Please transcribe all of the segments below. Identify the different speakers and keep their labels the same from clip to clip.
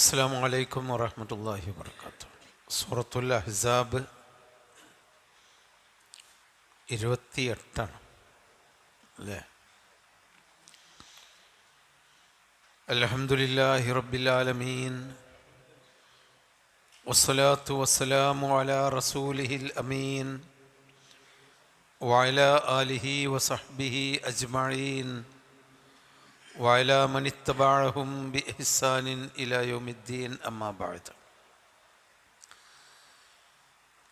Speaker 1: അസ്സലാമു അലൈക്കും വറഹ്മത്തുള്ളാഹി വബറകാതുഹു. സൂറത്തുൽ അഹ്സാബ് 28 അല്ലേ? അൽഹംദുലില്ലാഹി റബ്ബിൽ ആലമീൻ വസ്സലാത്തു വസ്സലാമു അലാ റസൂലിഹിൽ അമീൻ വഅലാ ആലിഹി വസഹ്ബിഹി അജ്മഈൻ وعلى من اتبعهم بإحسان إلى يوم الدين أما بعد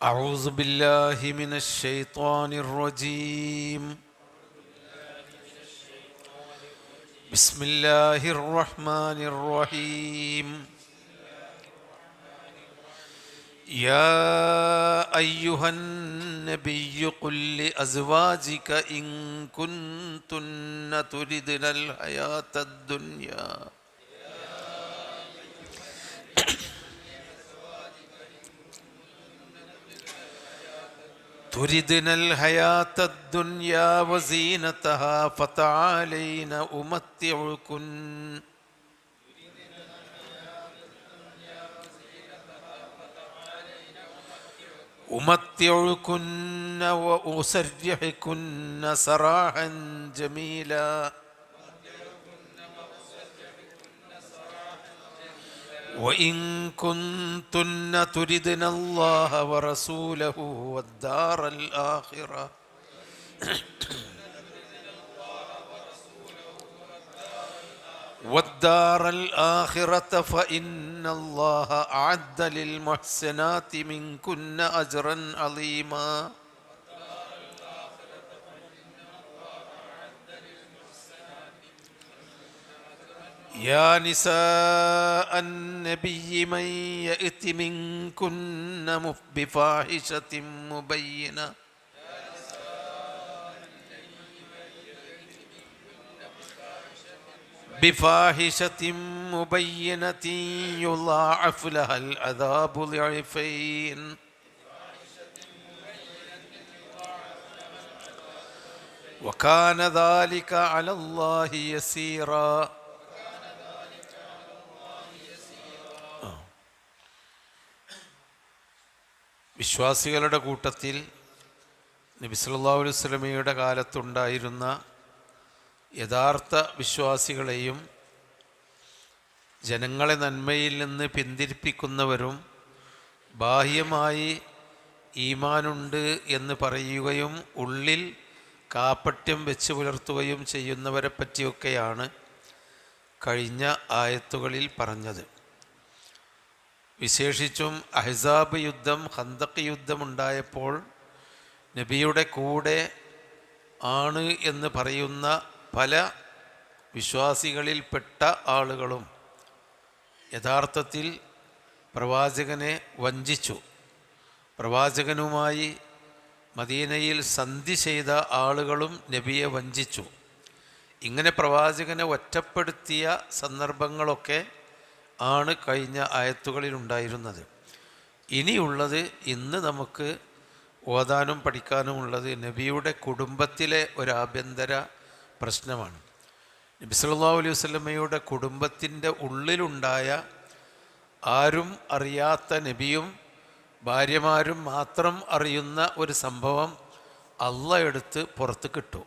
Speaker 1: أعوذ بالله من الشيطان الرجيم بسم الله الرحمن الرحيم يا أيها النبي قل لأزواجك إن كنتن تردن الحياة الدنيا وزينتها فتعالين أمتعكن وأسرحكن سراحا جميلا وإن كنتن تردن الله ورسوله والدار الآخرة فإن الله أعد للمحسنات منكن أجرا عظيما يا نساء النبي من يأت منكن بفاحشة مبينة يضاعف لها العذاب ضعفين وكان ذلك على الله يسيرا. വിശ്വാസികളുടെ കൂട്ടത്തിൽ നബി സല്ലല്ലാഹു അലൈഹി വസല്ലമയുടെ കാലത്തുണ്ടായിരുന്ന യഥാർത്ഥ വിശ്വാസികളെയും ജനങ്ങളെ നന്മയിൽ നിന്ന് പിന്തിരിപ്പിക്കുന്നവരും ബാഹ്യമായി ഈമാനുണ്ട് എന്ന് പറയുകയും ഉള്ളിൽ കാപട്യം വെച്ച് പുലർത്തുകയും ചെയ്യുന്നവരെ പറ്റിയൊക്കെയാണ് കഴിഞ്ഞ ആയത്തുകളിൽ പറഞ്ഞത്. വിശേഷിച്ചും അഹ്സാബ് യുദ്ധം, ഖന്തഖ് യുദ്ധമുണ്ടായപ്പോൾ നബിയുടെ കൂടെ ആണ് എന്ന് പറയുന്ന പല വിശ്വാസികളിൽപ്പെട്ട ആളുകളും യഥാർത്ഥത്തിൽ പ്രവാചകനെ വഞ്ചിച്ചു. പ്രവാചകനുമായി മദീനയിൽ സന്ധി ചെയ്ത ആളുകളും നബിയെ വഞ്ചിച്ചു. ഇങ്ങനെ പ്രവാചകനെ ഒറ്റപ്പെടുത്തിയ സന്ദർഭങ്ങളൊക്കെ ആണ് കഴിഞ്ഞ ആയത്തുകളിലുണ്ടായിരുന്നത്. ഇനിയുള്ളത്, ഇന്ന് നമുക്ക് ഓതാനും പഠിക്കാനുമുള്ളത് നബിയുടെ കുടുംബത്തിലെ ഒരു ആഭ്യന്തര പ്രശ്നമാണ്. നബി സല്ലല്ലാഹു അലൈഹി വസല്ലമയുടെ കുടുംബത്തിൻ്റെ ഉള്ളിലുണ്ടായ ആരും അറിയാത്ത നബിയും ഭാര്യമാരും മാത്രം അറിയുന്ന ഒരു സംഭവം അള്ളാഹ് എടുത്ത് പുറത്ത് കിട്ടു.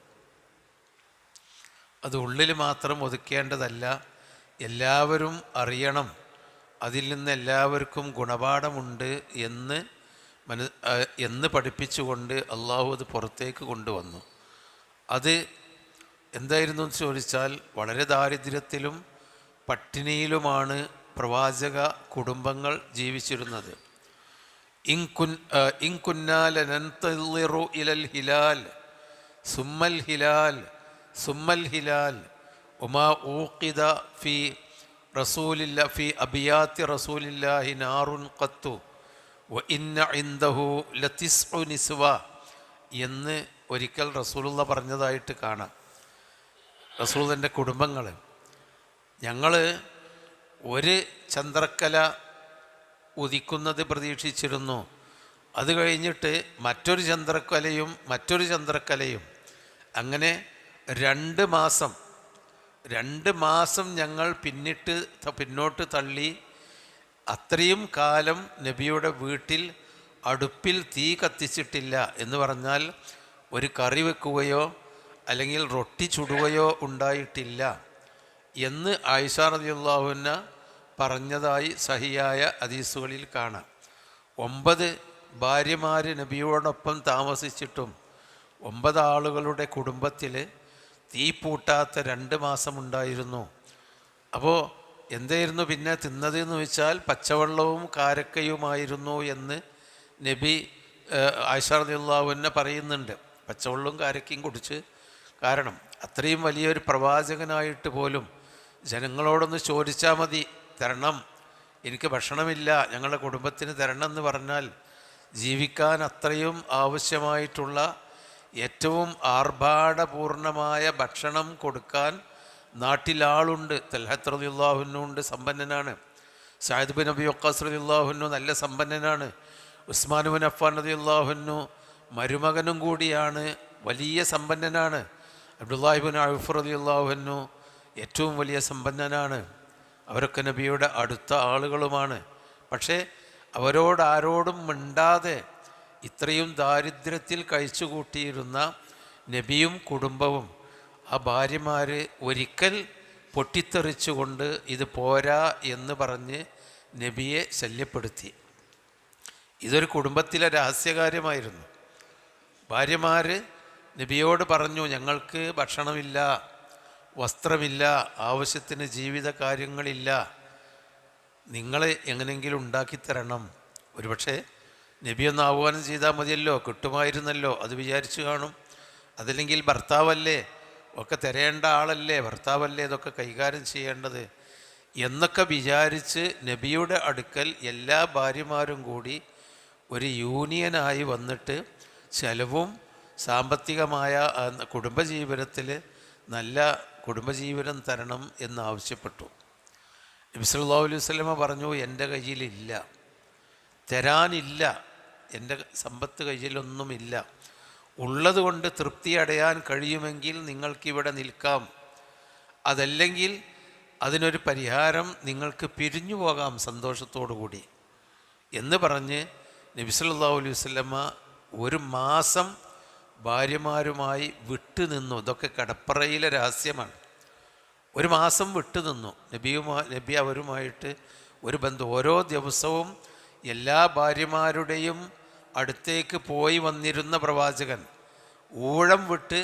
Speaker 1: അത് ഉള്ളിൽ മാത്രം ഒതുക്കേണ്ടതല്ല, എല്ലാവരും അറിയണം, അതിൽ നിന്ന് എല്ലാവർക്കും ഗുണപാഠമുണ്ട് എന്ന് പഠിപ്പിച്ചുകൊണ്ട് അള്ളാഹു അത് പുറത്തേക്ക് കൊണ്ടുവന്നു. അത് എന്തായിരുന്നു എന്ന് ചോദിച്ചാൽ, വളരെ ദാരിദ്ര്യത്തിലും പട്ടിണിയിലുമാണ് പ്രവാചക കുടുംബങ്ങൾ ജീവിച്ചിരുന്നത്. ഇൻ കുന്നാ ലനൻതളിറു ഇലൽ ഹിലാൽ സുമ്മൽ ഹിലാൽ വമാ ഊഖിദ ഫി അബിയാത്തി റസൂലില്ലാഹി നാറുൻ ഖത്തു വ ഇന്ന ഇൻദഹു ലതിസ്ഉ നിസ്വ എന്ന് ഒരിക്കൽ റസൂലുള്ള പറഞ്ഞതായിട്ട് കാണാം. റസൂലിൻ്റെ കുടുംബങ്ങൾ, ഞങ്ങൾ ഒരു ചന്ദ്രക്കല ഉദിക്കുന്നത് പ്രതീക്ഷിച്ചിരുന്നു, അത് കഴിഞ്ഞിട്ട് മറ്റൊരു ചന്ദ്രക്കലയും അങ്ങനെ 2 മാസം ഞങ്ങൾ പിന്നോട്ട് തള്ളി അത്രയും കാലം നബിയുടെ വീട്ടിൽ അടുപ്പിൽ തീ കത്തിച്ചിട്ടില്ല എന്ന് പറഞ്ഞാൽ ഒരു കറി വെക്കുകയോ അല്ലെങ്കിൽ റൊട്ടി ചുടുകയോ ഉണ്ടായിട്ടില്ല എന്ന് ആയിഷ റളിയല്ലാഹു അൻഹ പറഞ്ഞതായി സഹിയായ ഹദീസുകളിൽ കാണാം. 9 ഭാര്യമാർ നബിയോടൊപ്പം താമസിച്ചിട്ടും 9 ആളുകളുടെ കുടുംബത്തിൽ തീ പൂട്ടാത്ത 2 മാസമുണ്ടായിരുന്നു. അപ്പോൾ എന്തായിരുന്നു പിന്നെ തിന്നത് എന്ന് വെച്ചാൽ പച്ചവെള്ളവും കാരക്കയുമായിരുന്നു എന്ന് നബി ആയിഷ റളിയല്ലാഹു അൻഹ പറയുന്നുണ്ട്. പച്ചവെള്ളവും കാരക്കയും കുടിച്ച്, കാരണം അത്രയും വലിയൊരു പ്രവാചകനായിട്ട് പോലും ജനങ്ങളോടൊന്ന് ചോദിച്ചാൽ മതി, തരണം, എനിക്ക് ഭക്ഷണമില്ല, ഞങ്ങളുടെ കുടുംബത്തിന് തരണം എന്ന് പറഞ്ഞാൽ ജീവിക്കാൻ അത്രയും ആവശ്യമായിട്ടുള്ള ഏറ്റവും ആർഭാടപൂർണമായ ഭക്ഷണം കൊടുക്കാൻ നാട്ടിലാളുണ്ട്. തൽഹത്ത് റളിയല്ലാഹു അൻഹു ഉണ്ട്, സമ്പന്നനാണ്. സഅദ് ബിൻ അബി വഖാസ് റളിയല്ലാഹു അൻഹു നല്ല സമ്പന്നനാണ്. ഉസ്മാൻ ബിൻ അഫ്ഫാൻ റളിയല്ലാഹു അൻഹു മരുമകനും കൂടിയാണ്, വലിയ സമ്പന്നനാണ്. അബ്ദുല്ലാഹി ബിൻ ഔഫ് റളിയല്ലാഹു അൻഹു ഏറ്റവും വലിയ സമ്പന്നനാണ്. അവരൊക്കെ നബിയുടെ അടുത്ത ആളുകളുമാണ്. പക്ഷേ അവരോടാരോടും മിണ്ടാതെ ഇത്രയും ദാരിദ്ര്യത്തിൽ കഴിച്ചുകൂട്ടിയിരുന്ന നബിയും കുടുംബവും ആ ഭാര്യമാർ ഒരിക്കൽ പൊട്ടിത്തെറിച്ചുകൊണ്ട് ഇത് പോരാ എന്ന് പറഞ്ഞ് നബിയെ ശല്യപ്പെടുത്തി. ഇതൊരു കുടുംബത്തിലെ രഹസ്യകാര്യമായിരുന്നു. ഭാര്യമാർ നബിയോട് പറഞ്ഞു, ഞങ്ങൾക്ക് ഭക്ഷണമില്ല, വസ്ത്രമില്ല, ആവശ്യത്തിന് ജീവിത കാര്യങ്ങളില്ല, നിങ്ങൾ എങ്ങനെയെങ്കിലും ഉണ്ടാക്കിത്തരണം. ഒരുപക്ഷെ നബി ഒന്ന് ആഹ്വാനം ചെയ്താൽ മതിയല്ലോ, കിട്ടുമായിരുന്നല്ലോ, അത് വിചാരിച്ചു കാണും. അതല്ലെങ്കിൽ ഭർത്താവല്ലേ, ഒക്കെ തരേണ്ട ആളല്ലേ, ഭർത്താവല്ലേ ഇതൊക്കെ കൈകാര്യം ചെയ്യേണ്ടത് എന്നൊക്കെ വിചാരിച്ച് നബിയുടെ അടുക്കൽ എല്ലാ ഭാര്യമാരും കൂടി ഒരു യൂണിയനായി വന്നിട്ട് ചെലവും സാമ്പത്തികമായ കുടുംബജീവനത്തിൽ നല്ല കുടുംബജീവനം തരണം എന്നാവശ്യപ്പെട്ടു. നബി സല്ലല്ലാഹു അലൈഹി വസല്ലമ പറഞ്ഞു, എൻ്റെ കയ്യിലില്ല, തരാനില്ല, എൻ്റെ സമ്പത്ത് കയ്യിലൊന്നുമില്ല, ഉള്ളതുകൊണ്ട് തൃപ്തി അടയാൻ കഴിയുമെങ്കിൽ നിങ്ങൾക്കിവിടെ നിൽക്കാം, അതല്ലെങ്കിൽ അതിനൊരു പരിഹാരം നിങ്ങൾക്ക് പിരിഞ്ഞു പോകാം സന്തോഷത്തോടു കൂടി എന്ന് പറഞ്ഞ് നബി സല്ലല്ലാഹു അലൈഹി വസല്ലമ 1 മാസം ഭാര്യമാരുമായി വിട്ടുനിന്നു. ഇതൊക്കെ കടപ്പറയിലെ രഹസ്യമാണ്. 1 മാസം വിട്ടുനിന്നു നബി അവരുമായിട്ട് ഒരു ബന്ധം. ഓരോ ദിവസവും എല്ലാ ഭാര്യമാരുടെയും അടുത്തേക്ക് പോയി വന്നിരുന്ന പ്രവാചകൻ, ഊഴം വിട്ട്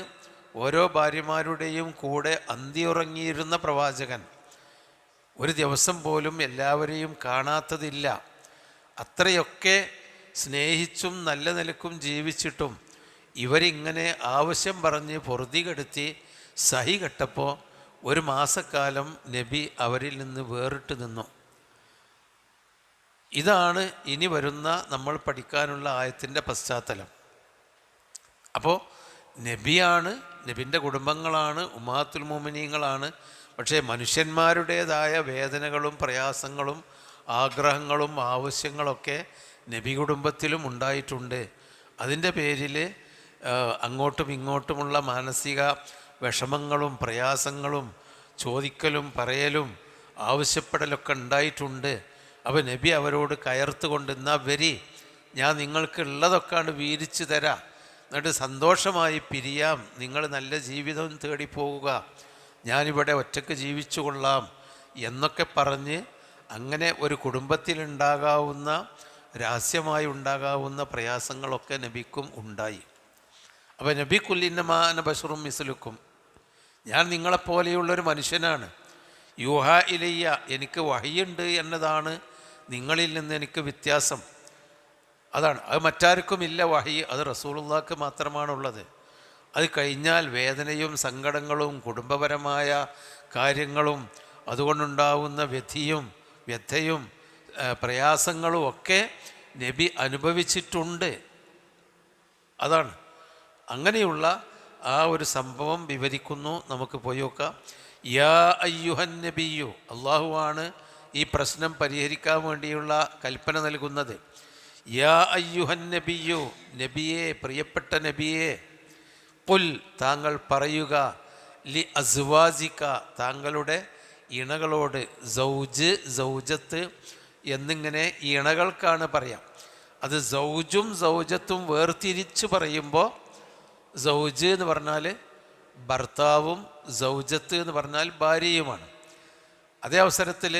Speaker 1: ഓരോ ഭാര്യമാരുടെയും കൂടെ അന്തിയുറങ്ങിയിരുന്ന പ്രവാചകൻ, ഒരു ദിവസം പോലും എല്ലാവരെയും കാണാത്തതില്ല. അത്രയൊക്കെ സ്നേഹിച്ചും നല്ല നിലക്കും ജീവിച്ചിട്ടും ഇവരിങ്ങനെ ആവശ്യം പറഞ്ഞ് പൊറുതി കെടുത്തി സഹി കെട്ടപ്പോൾ 1 മാസക്കാലം നബി അവരിൽ നിന്ന് വേറിട്ട് നിന്നു. ഇതാണ് ഇനി വരുന്ന നമ്മൾ പഠിക്കാനുള്ള ആയത്തിൻ്റെ പശ്ചാത്തലം. അപ്പോൾ നബിയാണ്, നബിൻ്റെ കുടുംബങ്ങളാണ്, ഉമ്മാത്തുൽ മുഅ്മിനീങ്ങളാണ്. പക്ഷേ മനുഷ്യന്മാരുടേതായ വേദനകളും പ്രയാസങ്ങളും ആഗ്രഹങ്ങളും ആവശ്യങ്ങളൊക്കെ നബി കുടുംബത്തിലും ഉണ്ടായിട്ടുണ്ട്. അതിൻ്റെ പേരിൽ അങ്ങോട്ടും ഇങ്ങോട്ടുമുള്ള മാനസിക വിഷമങ്ങളും പ്രയാസങ്ങളും ചോദിക്കലും പറയലും ആവശ്യപ്പെടലൊക്കെ ഉണ്ടായിട്ടുണ്ട്. അപ്പോൾ നബി അവരോട് കയർത്തുകൊണ്ട്, എന്നാ വരി, ഞാൻ നിങ്ങൾക്ക് ഉള്ളതൊക്കെയാണ് വീതിച്ചു തരാം, എന്നിട്ട് സന്തോഷമായി പിരിയാം, നിങ്ങൾ നല്ല ജീവിതം തേടിപ്പോകുക, ഞാനിവിടെ ഒറ്റയ്ക്ക് ജീവിച്ചു കൊള്ളാം എന്നൊക്കെ പറഞ്ഞ് അങ്ങനെ ഒരു കുടുംബത്തിലുണ്ടാകാവുന്ന രഹസ്യമായി ഉണ്ടാകാവുന്ന പ്രയാസങ്ങളൊക്കെ നബിക്കും ഉണ്ടായി. അപ്പോൾ നബി കുല്ലിന്നമാ അന ബശറും മിസ്ലുക്കും, ഞാൻ നിങ്ങളെപ്പോലെയുള്ളൊരു മനുഷ്യനാണ്. യൂഹ ഇലയ്യ, എനിക്ക് വഹിയുണ്ട് എന്നതാണ് നിങ്ങളിൽ നിന്ന് എനിക്ക് വ്യത്യാസം. അതാണ്, അത് മറ്റാർക്കുമില്ല വഹി, അത് റസൂലുള്ളാഹിക്ക് മാത്രമാണുള്ളത്. അത് കഴിഞ്ഞാൽ വേദനയും സങ്കടങ്ങളും കുടുംബപരമായ കാര്യങ്ങളും അതുകൊണ്ടുണ്ടാവുന്ന വ്യഥയും പ്രയാസങ്ങളും ഒക്കെ നബി അനുഭവിച്ചിട്ടുണ്ട്. അതാണ്, അങ്ങനെയുള്ള ആ ഒരു സംഭവം വിവരിക്കുന്നു. നമുക്ക് പോയി നോക്കാം. യാ അയ്യുഹൻ നബിയു, അള്ളാഹുവാണ് ഈ പ്രശ്നം പരിഹരിക്കാൻ വേണ്ടിയുള്ള കൽപ്പന നൽകുന്നത്. യാ അയ്യുഹൻ നബിയു, നബിയെ, പ്രിയപ്പെട്ട നബിയെ, ഖുൽ, താങ്കൾ പറയുക, ലി അസ്വാജിക, താങ്കളുടെ ഇണകളോട്, സൗജ്, സൗജത്ത് എന്നിങ്ങനെ ഇണകൾക്കാണ് പറയാം. അത് സൗജും സൗജത്തും വേർതിരിച്ച് പറയുമ്പോൾ സൗജ് എന്ന് പറഞ്ഞാൽ ഭർത്താവും സൗജത്ത് എന്ന് പറഞ്ഞാൽ ഭാര്യയുമാണ്. അതേ അവസരത്തിൽ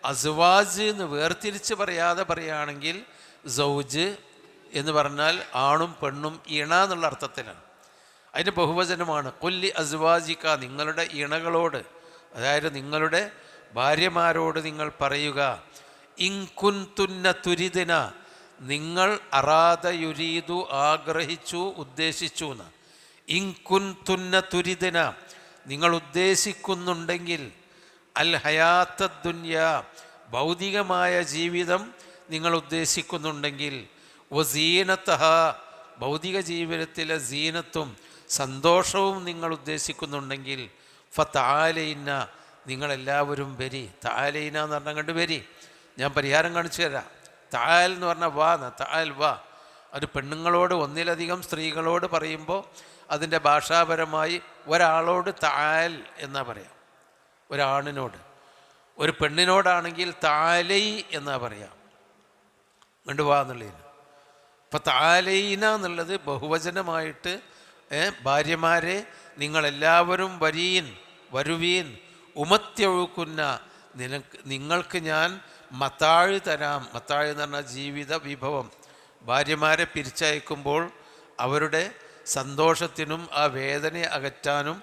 Speaker 1: അസ്വാജ് എന്ന് വേർതിരിച്ച് പറയാതെ പറയുകയാണെങ്കിൽ സൗജ് എന്ന് പറഞ്ഞാൽ ആണും പെണ്ണും ഇണ എന്നുള്ള അർത്ഥത്തിലാണ്. അതിന് ബഹുവചനമാണ് കൊല്ലി അസ്വാജിക്ക, നിങ്ങളുടെ ഇണകളോട്, അതായത് നിങ്ങളുടെ ഭാര്യമാരോട് നിങ്ങൾ പറയുക, ഇൻകുൻതുന്ന തുരിദിന, നിങ്ങൾ അറാദ യുരീദു ആഗ്രഹിച്ചു ഉദ്ദേശിച്ചു എന്ന്. ഇൻകുൻതുന്ന തുരിദിന, നിങ്ങൾ ഉദ്ദേശിക്കുന്നുണ്ടെങ്കിൽ, അൽ ഹയാത്ത ദുന്യ, ഭൗതികമായ ജീവിതം നിങ്ങൾ ഉദ്ദേശിക്കുന്നുണ്ടെങ്കിൽ, വസീനത്തഹ, ഭൗതിക ജീവിതത്തിലെ സീനത്തും സന്തോഷവും നിങ്ങൾ ഉദ്ദേശിക്കുന്നുണ്ടെങ്കിൽ, ഫതആലൈന, നിങ്ങളെല്ലാവരും വരി. തആലൈന എന്ന് പറഞ്ഞാൽ കണ്ട് വരി, ഞാൻ പരിഹാരം കാണിച്ചു തരാം. തആൽ എന്ന് പറഞ്ഞാൽ വാ, തആൽ വാ. ഒരു പെണ്ണുങ്ങളോട് ഒന്നിലധികം സ്ത്രീകളോട് പറയുമ്പോൾ അതിൻ്റെ ഭാഷാപരമായി ഒരാളോട് തആൽ എന്നാ പറയാം, ഒരാണിനോട്. ഒരു പെണ്ണിനോടാണെങ്കിൽ തആലൈ എന്നാ പറയാം, കണ്ടു വാ എന്നുള്ളതിന്. അപ്പം തആലൈന എന്നുള്ളത് ബഹുവചനമായിട്ട് ഭാര്യമാരെ നിങ്ങളെല്ലാവരും വരീൻ, വരുവീൻ, ഉമത്യൊഴുക്കുന്ന, നിങ്ങൾക്ക് ഞാൻ മത്താഴ് തരാം. മത്താഴ് എന്ന് പറഞ്ഞാൽ ജീവിത വിഭവം. ഭാര്യമാരെ പിരിച്ചയക്കുമ്പോൾ അവരുടെ സന്തോഷത്തിനും ആ വേദനയെ അകറ്റാനും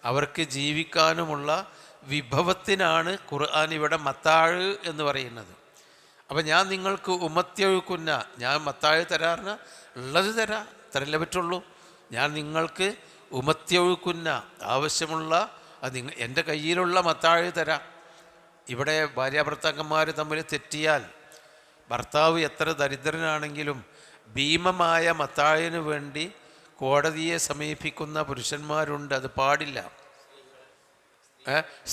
Speaker 1: അവർക്ക് ജീവിക്കാനുമുള്ള വിഭവത്തിനാണ് ഖുർആൻ ഇവിടെ മത്താഴ് എന്ന് പറയുന്നത്. അപ്പം ഞാൻ നിങ്ങൾക്ക് ഉമത്യൊഴുക്കുന്ന, ഞാൻ മത്താഴ് തരാറിന് ഉള്ളത് തരാം, തരല്ലേ പറ്റുള്ളൂ. ഞാൻ നിങ്ങൾക്ക് ഉമത്യൊഴുക്കുന്ന, ആവശ്യമുള്ള എൻ്റെ കയ്യിലുള്ള മത്താഴ് തരാം. ഇവിടെ ഭാര്യാഭർത്താക്കന്മാർ തമ്മിൽ തെറ്റിയാൽ ഭർത്താവ് എത്ര ദരിദ്രനാണെങ്കിലും ഭീമമായ മത്താഴിന് വേണ്ടി കോടതിയെ സമീപിക്കുന്ന പുരുഷന്മാരുണ്ട്. അത് പാടില്ല.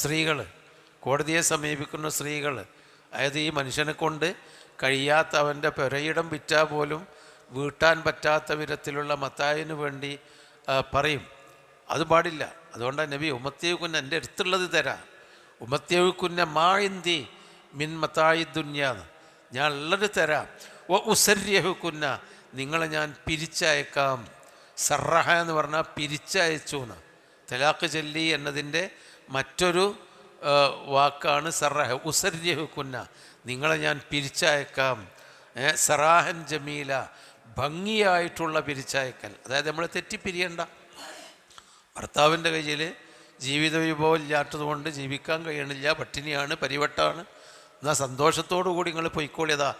Speaker 1: സ്ത്രീകൾ, കോടതിയെ സമീപിക്കുന്ന സ്ത്രീകൾ, അതായത് ഈ മനുഷ്യനെ കൊണ്ട് കഴിയാത്ത, അവൻ്റെ പെരയിടം വിറ്റാൽ പോലും വീട്ടാൻ പറ്റാത്ത വിധത്തിലുള്ള മത്തായിന് വേണ്ടി പറയും. അത് പാടില്ല. അതുകൊണ്ടാണ് നബി ഉമ്മത്തിയകുന്ന, എൻ്റെ അടുത്തുള്ളത് തരാം. ഉമ്മത്തിയകുന്ന മാഇന്തി മിൻ മത്തായി ദുന്യാന്ന്, ഞാൻ ഉള്ളത് തരാം. വ ഉസര്യഹുക്കുന്ന, നിങ്ങളെ ഞാൻ പിരിച്ചയക്കാം. സറഹ എന്ന് പറഞ്ഞാൽ പിരിച്ചയച്ചു എന്ന്. തലാഖ് ചൊല്ലി എന്നതിൻ്റെ മറ്റൊരു വാക്കാണ് സറഹ. ഉസര്യഹുക്കുന്ന, നിങ്ങളെ ഞാൻ പിരിച്ചയക്കാം. സറാഹൻ ജമീല, ഭംഗിയായിട്ടുള്ള പിരിച്ചയക്കൽ. അതായത് നമ്മൾ തെറ്റിപ്പിരിയണ്ട. ഭർത്താവിൻ്റെ കയ്യിൽ ജീവിത വിഭവം ഇല്ലാത്തതുകൊണ്ട് ജീവിക്കാൻ കഴിയണില്ല, പട്ടിണിയാണ്, പരിവട്ടാണ്, എന്നാൽ സന്തോഷത്തോടു കൂടി നിങ്ങൾ പൊയ്ക്കോളിയതാ.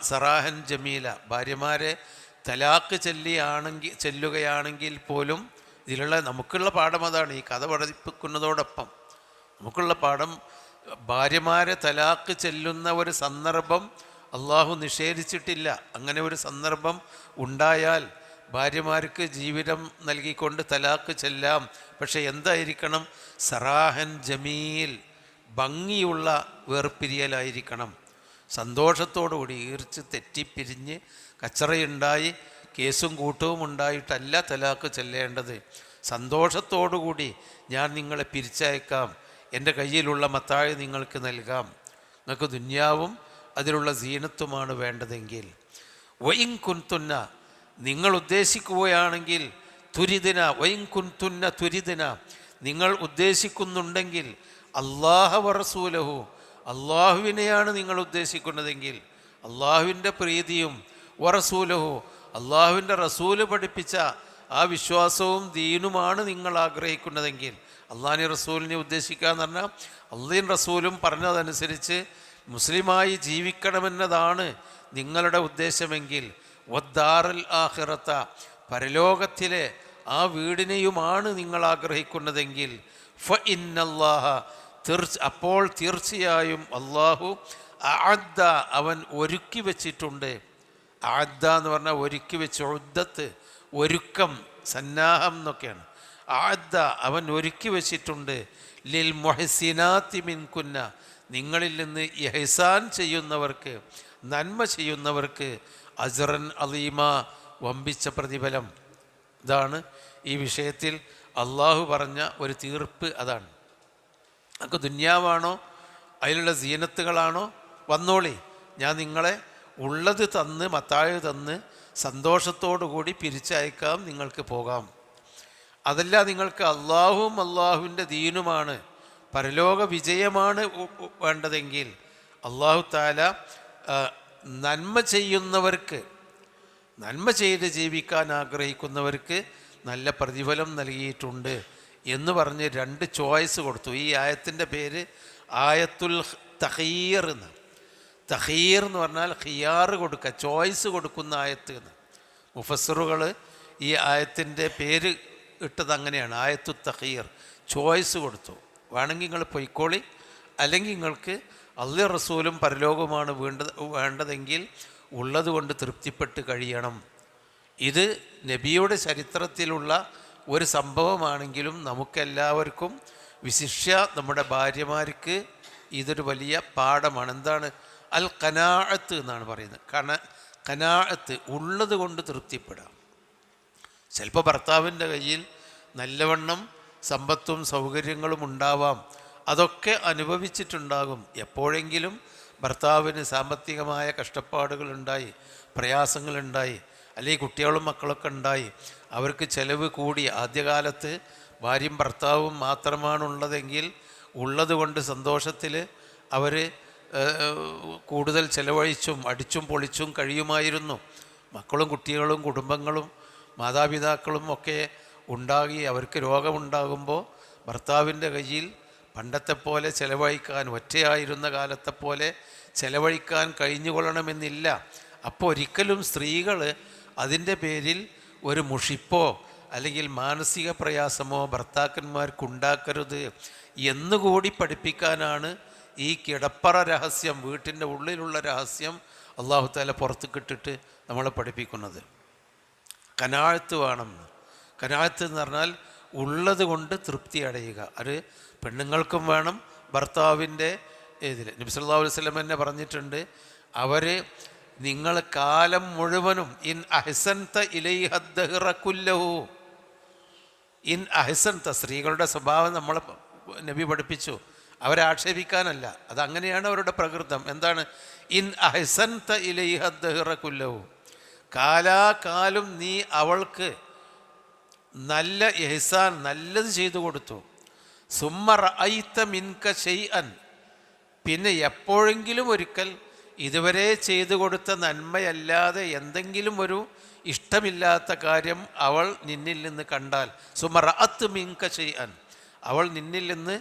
Speaker 1: സറാഹൻ ജമീല, ഭാര്യമാരെ തലാക്ക് ചെല്ലുകയാണെങ്കിൽ പോലും ഇതിലുള്ള നമുക്കുള്ള പാഠം അതാണ്. ഈ കഥ പഠിപ്പിക്കുന്നതോടൊപ്പം നമുക്കുള്ള പാഠം, ഭാര്യമാരെ തലാക്ക് ചെല്ലുന്ന ഒരു സന്ദർഭം അള്ളാഹു നിഷേധിച്ചിട്ടില്ല. അങ്ങനെ ഒരു സന്ദർഭം ഉണ്ടായാൽ ഭാര്യമാർക്ക് ജീവിതം നൽകിക്കൊണ്ട് തലാക്ക് ചെല്ലാം. പക്ഷെ എന്തായിരിക്കണം? സറാഹൻ ജമീൽ, ഭംഗിയുള്ള വേർപിരിയലായിരിക്കണം. സന്തോഷത്തോടുകൂടി, ഈർച്ച് തെറ്റിപ്പിരിഞ്ഞ് കച്ചറയുണ്ടായി കേസും കൂട്ടവും ഉണ്ടായിട്ടല്ല തലാക്ക് ചെല്ലേണ്ടത്. സന്തോഷത്തോടുകൂടി ഞാൻ നിങ്ങളെ പിരിച്ചയക്കാം, എൻ്റെ കയ്യിലുള്ള മത്താഴ് നിങ്ങൾക്ക് നൽകാം, നിങ്ങൾക്ക് ദുന്യാവും അതിലുള്ള സീനത്തുമാണ് വേണ്ടതെങ്കിൽ. വൈൻ കുൻതുന്ന, നിങ്ങൾ ഉദ്ദേശിക്കുകയാണെങ്കിൽ, തുരിദിന, വൈൻ കുൻതുന്ന തുരിദിന, നിങ്ങൾ ഉദ്ദേശിക്കുന്നുണ്ടെങ്കിൽ, അല്ലാഹ വറസൂലഹു, അള്ളാഹുവിനെയാണ് നിങ്ങൾ ഉദ്ദേശിക്കുന്നതെങ്കിൽ, അള്ളാഹുവിൻ്റെ പ്രീതിയും, വറസൂലഹു, അള്ളാഹുവിൻ്റെ റസൂല് പഠിപ്പിച്ച ആ വിശ്വാസവും ദീനുമാണ് നിങ്ങൾ ആഗ്രഹിക്കുന്നതെങ്കിൽ, അള്ളാഹിനെ റസൂലിനെ ഉദ്ദേശിക്കുക എന്ന് പറഞ്ഞാൽ അള്ളാഹിൻ റസൂലും പറഞ്ഞതനുസരിച്ച് മുസ്ലിമായി ജീവിക്കണമെന്നതാണ് നിങ്ങളുടെ ഉദ്ദേശമെങ്കിൽ, വദ്ദാറൽ ആഖിറത്ത, പരലോകത്തിലെ ആ വീടിനെയുമാണ് നിങ്ങൾ ആഗ്രഹിക്കുന്നതെങ്കിൽ, ഫ ഇന്നല്ലാഹ, അപ്പോൾ തീർച്ചയായും അള്ളാഹു അഅദ്ദ, അവൻ ഒരുക്കി വച്ചിട്ടുണ്ട്. അഅദ്ദ എന്ന് പറഞ്ഞാൽ ഒരുക്കി വെച്ച്, ഉദ്ദത്ത് ഒരുക്കം, സന്നാഹം എന്നൊക്കെയാണ്. അഅദ്ദ, അവൻ ഒരുക്കി വച്ചിട്ടുണ്ട്. ലിൽ മുഹ്സിനാത്തി മിൻകുന്ന, നിങ്ങളിൽ നിന്ന് ഇഹ്സാൻ ചെയ്യുന്നവർക്ക്, നന്മ ചെയ്യുന്നവർക്ക്, അജ്റൻ അലീമ, വമ്പിച്ച പ്രതിഫലം. ഇതാണ് ഈ വിഷയത്തിൽ അള്ളാഹു പറഞ്ഞ ഒരു തീർപ്പ്. അതാണ്. നമുക്ക് ദുന്യാവാണോ അതിലുള്ള സീനത്തുകളാണോ വന്നോളി, ഞാൻ നിങ്ങളെ ഉള്ളത് തന്ന് മത്താഴ് തന്ന് സന്തോഷത്തോടു കൂടി പിരിച്ചയക്കാം, നിങ്ങൾക്ക് പോകാം. അതല്ല, നിങ്ങൾക്ക് അള്ളാഹുവും അള്ളാഹുവിൻ്റെ ദീനുമാണ്, പരലോക വിജയമാണ് വേണ്ടതെങ്കിൽ അള്ളാഹു താല നന്മ ചെയ്യുന്നവർക്ക്, നന്മ ചെയ്ത് ജീവിക്കാൻ ആഗ്രഹിക്കുന്നവർക്ക് നല്ല പ്രതിഫലം നൽകിയിട്ടുണ്ട് എന്ന് പറഞ്ഞ് 2 ചോയ്സ് കൊടുത്തു. ഈ ആയത്തിൻ്റെ പേര് ആയത്തുൽ തഖീർ എന്ന്. തഖീർ എന്ന് പറഞ്ഞാൽ ഖിയാർ കൊടുക്കുക, ചോയ്സ് കൊടുക്കുന്ന ആയത്ത് എന്ന്. മുഫസ്സിറുകൾ ഈ ആയത്തിൻ്റെ പേര് ഇട്ടത് അങ്ങനെയാണ്, ആയത്തു തഖീർ. ചോയ്സ് കൊടുത്തു, വേണമെങ്കിൽ നിങ്ങൾ പൊയ്ക്കോളി, അല്ലെങ്കിൽ നിങ്ങൾക്ക് അല്ലാഹുവും റസൂലും പരലോകവുമാണ് വേണ്ടതെങ്കിൽ ഉള്ളത് കൊണ്ട് തൃപ്തിപ്പെട്ട് കഴിയണം. ഇത് നബിയുടെ ചരിത്രത്തിലുള്ള ഒരു സംഭവമാണെങ്കിലും നമുക്കെല്ലാവർക്കും, വിശിഷ്യ നമ്മുടെ ഭാര്യമാർക്ക് ഇതൊരു വലിയ പാഠമാണ്. എന്താണ്? അൽ ഖനാഅത്ത് എന്നാണ് പറയുന്നത്. ഖനാഅത്ത്, ഉള്ളത് കൊണ്ട് തൃപ്തിപ്പെടാം. ചിലപ്പോൾ ഭർത്താവിൻ്റെ കയ്യിൽ നല്ലവണ്ണം സമ്പത്തും സൗകര്യങ്ങളും ഉണ്ടാവാം, അതൊക്കെ അനുഭവിച്ചിട്ടുണ്ടാകും. എപ്പോഴെങ്കിലും ഭർത്താവിന് സാമ്പത്തികമായ കഷ്ടപ്പാടുകളുണ്ടായി, പ്രയാസങ്ങളുണ്ടായി, അല്ലെങ്കിൽ കുട്ടികളും മക്കളൊക്കെ ഉണ്ടായി, അവർക്ക് ചിലവ് കൂടി. ആദ്യകാലത്ത് ഭാര്യയും ഭർത്താവും മാത്രമാണുള്ളതെങ്കിൽ ഉള്ളത് കൊണ്ട് സന്തോഷത്തിൽ അവർ കൂടുതൽ ചിലവഴിച്ചും അടിച്ചും പൊളിച്ചും കഴിയുമായിരുന്നു. മക്കളും കുട്ടികളും കുടുംബങ്ങളും മാതാപിതാക്കളും ഒക്കെ ഉണ്ടാകി അവർക്ക് രോഗമുണ്ടാകുമ്പോൾ ഭർത്താവിൻ്റെ കയ്യിൽ പണ്ടത്തെ പോലെ ചിലവഴിക്കാൻ, ഒറ്റയായിരുന്ന കാലത്തെ പോലെ ചിലവഴിക്കാൻ കഴിഞ്ഞുകൊള്ളണമെന്നില്ല. അപ്പോൾ ഒരിക്കലും സ്ത്രീകൾ അതിൻ്റെ പേരിൽ ഒരു മുഷിപ്പോ അല്ലെങ്കിൽ മാനസിക പ്രയാസമോ ഭർത്താക്കന്മാർക്കുണ്ടാക്കരുത് എന്നുകൂടി പഠിപ്പിക്കാനാണ് ഈ കിടപ്പറ രഹസ്യം, വീട്ടിൻ്റെ ഉള്ളിലുള്ള രഹസ്യം അല്ലാഹു തആല പുറത്തുക്കിട്ടിട്ട് നമ്മളെ പഠിപ്പിക്കുന്നത്. ഖനാഅത്ത് വേണം. ഖനാഅത്ത് എന്ന് പറഞ്ഞാൽ ഉള്ളത് കൊണ്ട് തൃപ്തി അടയുക. അത് പെണ്ണുങ്ങൾക്കും വേണം, ഭർത്താവിൻ്റെ ഇതിൽ. നബി സല്ലല്ലാഹു അലൈഹി വസല്ലം തന്നെ പറഞ്ഞിട്ടുണ്ട്, അവർ നിങ്ങൾ കാലം മുഴുവനും ഇൻ അഹ്സൻത ഇലൈഹ ദഹ്റ കുല്ലഹു, ഇൻ അഹ്സൻത, സ്ത്രീകളുടെ സ്വഭാവം നമ്മളെ നബി പഠിപ്പിച്ചു, അവരെ ആക്ഷേപിക്കാനല്ല, അതങ്ങനെയാണ് അവരുടെ പ്രകൃതം. എന്താണ്? ഇൻ അഹ്സൻത ഇലൈഹ ദഹ്റ കുല്ലഹു, കാലാകാലം നീ അവൾക്ക് നല്ല ഇഹ്സാൻ, നല്ലത് ചെയ്തു കൊടുത്തു. സുമ്മ റഅയ്ത മിൻക ശൈഅൻ, പിന്നെ എപ്പോഴെങ്കിലും ഒരിക്കൽ ഇതുവരെ ചെയ്തു കൊടുത്ത നന്മയല്ലാതെ എന്തെങ്കിലും ഒരു ഇഷ്ടമില്ലാത്ത കാര്യം അവൾ നിന്നിൽ നിന്ന് കണ്ടാൽ, സുമ്മ റഅത്ത് മിൻക ശൈഅൻ, അവൾ നിന്നിൽ നിന്ന്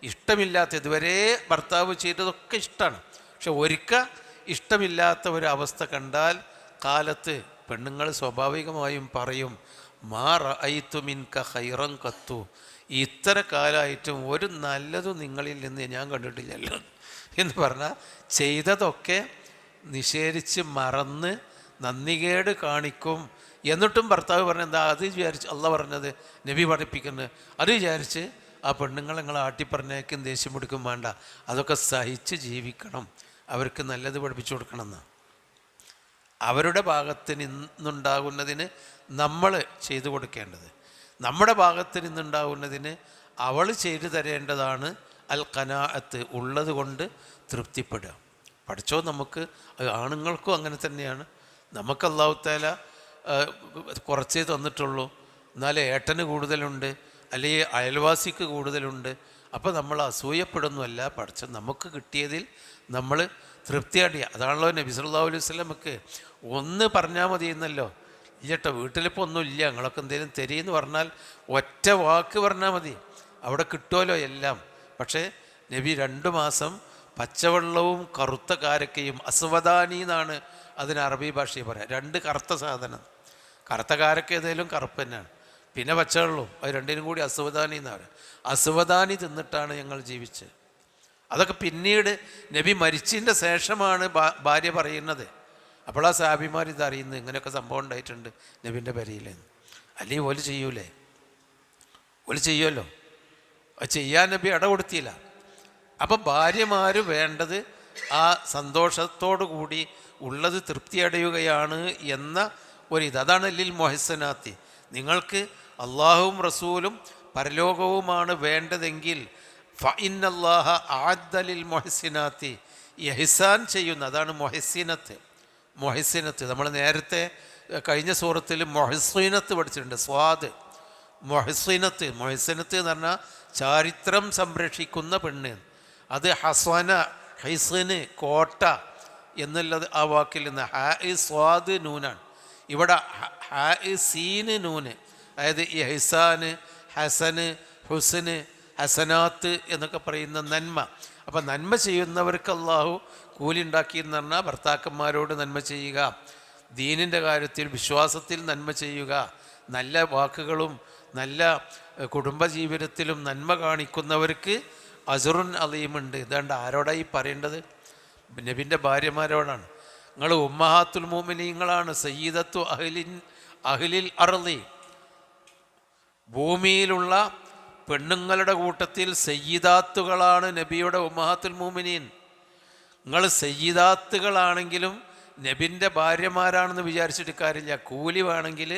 Speaker 1: ഇഷ്ടമില്ലാത്ത, ഇതുവരെ ഭർത്താവ് ചെയ്തതൊക്കെ ഇഷ്ടമാണ്, പക്ഷെ ഒരിക്കൽ ഇഷ്ടമില്ലാത്ത ഒരു അവസ്ഥ കണ്ടാൽ കാലത്ത് പെണ്ണുങ്ങൾ സ്വാഭാവികമായും പറയും, മാ റഅയ്തു മിൻക ഖൈറൻ ഖത്തു, ഇത്ര കാലമായിട്ടും ഒരു നല്ലതും നിങ്ങളിൽ നിന്ന് ഞാൻ കണ്ടിട്ടില്ലല്ലോ എന്ന് പറഞ്ഞാൽ ചെയ്തതൊക്കെ നിഷേധിച്ച് മറന്ന് നന്ദികേട് കാണിക്കും. എന്നിട്ടും ഭർത്താവ് പറഞ്ഞ എന്താ, അത് വിചാരിച്ച് അള്ളാഹ് പറഞ്ഞത്, നബി പഠിപ്പിക്കുന്നത്, അത് വിചാരിച്ച് ആ പെണ്ണുങ്ങളെ നിങ്ങൾ ആട്ടിപ്പറഞ്ഞേക്കും, ദേഷ്യം പിടിക്കും വേണ്ട, അതൊക്കെ സഹിച്ച് ജീവിക്കണം, അവർക്ക് നല്ലത് പഠിപ്പിച്ചു കൊടുക്കണമെന്ന്. അവരുടെ ഭാഗത്ത് നിന്നുണ്ടാകുന്നതിന് നമ്മൾ ചെയ്തു കൊടുക്കേണ്ടത്, നമ്മുടെ ഭാഗത്ത് നിന്നുണ്ടാകുന്നതിന് അവൾ ചെയ്തു തരേണ്ടതാണ് അൽ ഖനാഅത്ത്, ഉള്ളത് കൊണ്ട് തൃപ്തിപ്പെടുക. പഠിച്ചോ, നമുക്ക് ആണുങ്ങൾക്കും അങ്ങനെ തന്നെയാണ്. നമുക്ക് അല്ലാഹു തആല കുറച്ചേ തന്നിട്ടുള്ളൂ, എന്നാലേ ഏട്ടന് കൂടുതലുണ്ട്, അല്ലെങ്കിൽ അയൽവാസിക്ക് കൂടുതലുണ്ട്. അപ്പോൾ നമ്മൾ അസൂയപ്പെടുന്നല്ല, പഠിച്ച നമുക്ക് കിട്ടിയതിൽ നമ്മൾ തൃപ്തി അടിയുക. അതാണല്ലോ നബി സല്ലല്ലാഹു അലൈഹി വസല്ലമക്ക് ഒന്ന് പറഞ്ഞാൽ മതി എന്നല്ലോ. ഇല്ലട്ടോ, വീട്ടിലിപ്പോൾ ഒന്നുമില്ല, ഞങ്ങളൊക്കെ എന്തെങ്കിലും തരീന്ന് പറഞ്ഞാൽ ഒറ്റ വാക്ക് പറഞ്ഞാൽ മതി, അവിടെ കിട്ടുമല്ലോ എല്ലാം. പക്ഷേ നബി 2 മാസം പച്ചവെള്ളവും കറുത്ത കാരക്കയും, അസ്വദാനി എന്നാണ് അതിന് അറബി ഭാഷയിൽ പറയാം, 2 കറുത്ത സാധനം. കറുത്ത കാരക്ക ഏതെങ്കിലും കറുപ്പ് തന്നെയാണ്, പിന്നെ പച്ചവെള്ളവും, അത് രണ്ടിനും കൂടി അസ്വദാനി എന്നാണ്. അസ്വദാനി തിന്നിട്ടാണ് ഞങ്ങൾ ജീവിച്ചത്. അതൊക്കെ പിന്നീട് നബി മരിച്ചതിൻ്റെ ശേഷമാണ് ഭാര്യ പറയുന്നത്. അപ്പോൾ ആ സാബിമാർ ഇതറിയുന്നത്, ഇങ്ങനെയൊക്കെ സംഭവം ഉണ്ടായിട്ടുണ്ട് നബിൻ്റെ പെരയിലെന്ന്. അല്ലെങ്കിൽ ഓല് ചെയ്യൂലേ, ഓല് ചെയ്യുമല്ലോ, അത് ചെയ്യാൻ നബി ഇട കൊടുത്തില്ല. അപ്പം ഭാര്യമാർ വേണ്ടത് ആ സന്തോഷത്തോടു കൂടി ഉള്ളത് തൃപ്തി അടയുകയാണ് എന്ന ഒരിത്. അതാണ് ലിൽ മുഹ്സനാത്തി, നിങ്ങൾക്ക് അള്ളാഹുവും റസൂലും പരലോകവുമാണ് വേണ്ടതെങ്കിൽ ഫഇന്നല്ലാഹ അഅദ്ദ ലിൽ മുഹ്സിനാത്തി, ഇഹ്സാൻ ചെയ്യുന്ന, അതാണ് മുഹ്സിനത്ത്. മുഹ്സിനത്ത് നമ്മൾ നേരത്തെ കഴിഞ്ഞ സൂറത്തിൽ മുഹ്സിനത്ത് പഠിച്ചിട്ടുണ്ട്. സ്വാദ് മുഹ്സിനത്ത്. മുഹ്സിനത്ത് എന്ന് പറഞ്ഞാൽ ചാരിത്രം സംരക്ഷിക്കുന്ന പെണ്ണ്. അത് ഹസ്വന, ഹൈസന്, കോട്ട എന്നുള്ളത് ആ വാക്കിൽ നിന്ന് ഹ സ്വാദ് നൂനാണ്. ഇവിടെ ഹ സീന് നൂന്, അതായത് ഇഹ്സാന്, ഹസന്, ഹുസ്ന്, ഹസനാത്ത് എന്നൊക്കെ പറയുന്ന നന്മ. അപ്പം നന്മ ചെയ്യുന്നവർക്ക് അള്ളാഹു കൂലി ഉണ്ടാക്കിയെന്ന് പറഞ്ഞാൽ ഭർത്താക്കന്മാരോട് നന്മ ചെയ്യുക, ദീനിൻ്റെ കാര്യത്തിൽ വിശ്വാസത്തിൽ നന്മ ചെയ്യുക, നല്ല വാക്കുകളും നല്ല കുടുംബജീവിതത്തിലും നന്മ കാണിക്കുന്നവർക്ക് അസുറുൻ അലീമുണ്ട്. ഇതാണ്ട് ആരോടായി പറയേണ്ടത്? നബിൻ്റെ ഭാര്യമാരോടാണ്. നിങ്ങൾ ഉമ്മഹാത്തുൽ മുഅ്മിനീങ്ങളാണ്, സയ്യിദത്തു അഹ്ലിൽ അർളി, ഭൂമിയിലുള്ള പെണ്ണുങ്ങളുടെ കൂട്ടത്തിൽ സയ്യിദാത്തുകളാണ് നബിയുടെ ഉമ്മഹാത്തുൽ മുഅ്മിനീൻ. നിങ്ങൾ സയ്യിദാത്തുകളാണെങ്കിലും നബിൻ്റെ ഭാര്യമാരാണെന്ന് വിചാരിച്ചിട്ട് കാര്യമില്ല. കൂലി വേണമെങ്കിൽ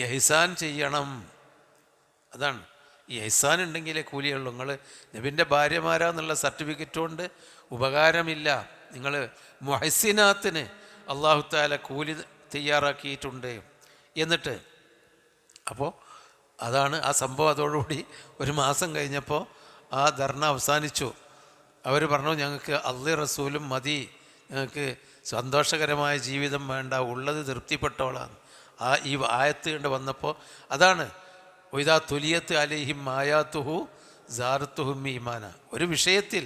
Speaker 1: ഇഹ്സാൻ ചെയ്യണം. അതാണ്, ഇഹ്സാൻ ഉണ്ടെങ്കിലേ കൂലിയുള്ളൂ. നിങ്ങൾ നബിൻ്റെ ഭാര്യമാരാന്നുള്ള സർട്ടിഫിക്കറ്റ് കൊണ്ട് ഉപകാരമില്ല. നിങ്ങൾ മുഹ്സിനാത്തിന് അല്ലാഹു തആല കൂലി തയ്യാറാക്കിയിട്ടുണ്ട്. എന്നിട്ട് അപ്പോൾ അതാണ് ആ സംഭവം. അതോടുകൂടി ഒരു മാസം കഴിഞ്ഞപ്പോൾ ആ ധർണ അവസാനിച്ചു. അവർ പറഞ്ഞു, ഞങ്ങൾക്ക് അള്ളി റസൂലും മതി, ഞങ്ങൾക്ക് സന്തോഷകരമായ ജീവിതം വേണ്ട, ഉള്ളത് തൃപ്തിപ്പെട്ടോളാണ്. ഈ ആയത്ത് കണ്ട് വന്നപ്പോൾ അതാണ് ഒയ്താ തുലിയത്ത് അലൈഹിം ആയാത്തുഹു സാറത്തുഹും ഈമാന. ഒരു വിഷയത്തിൽ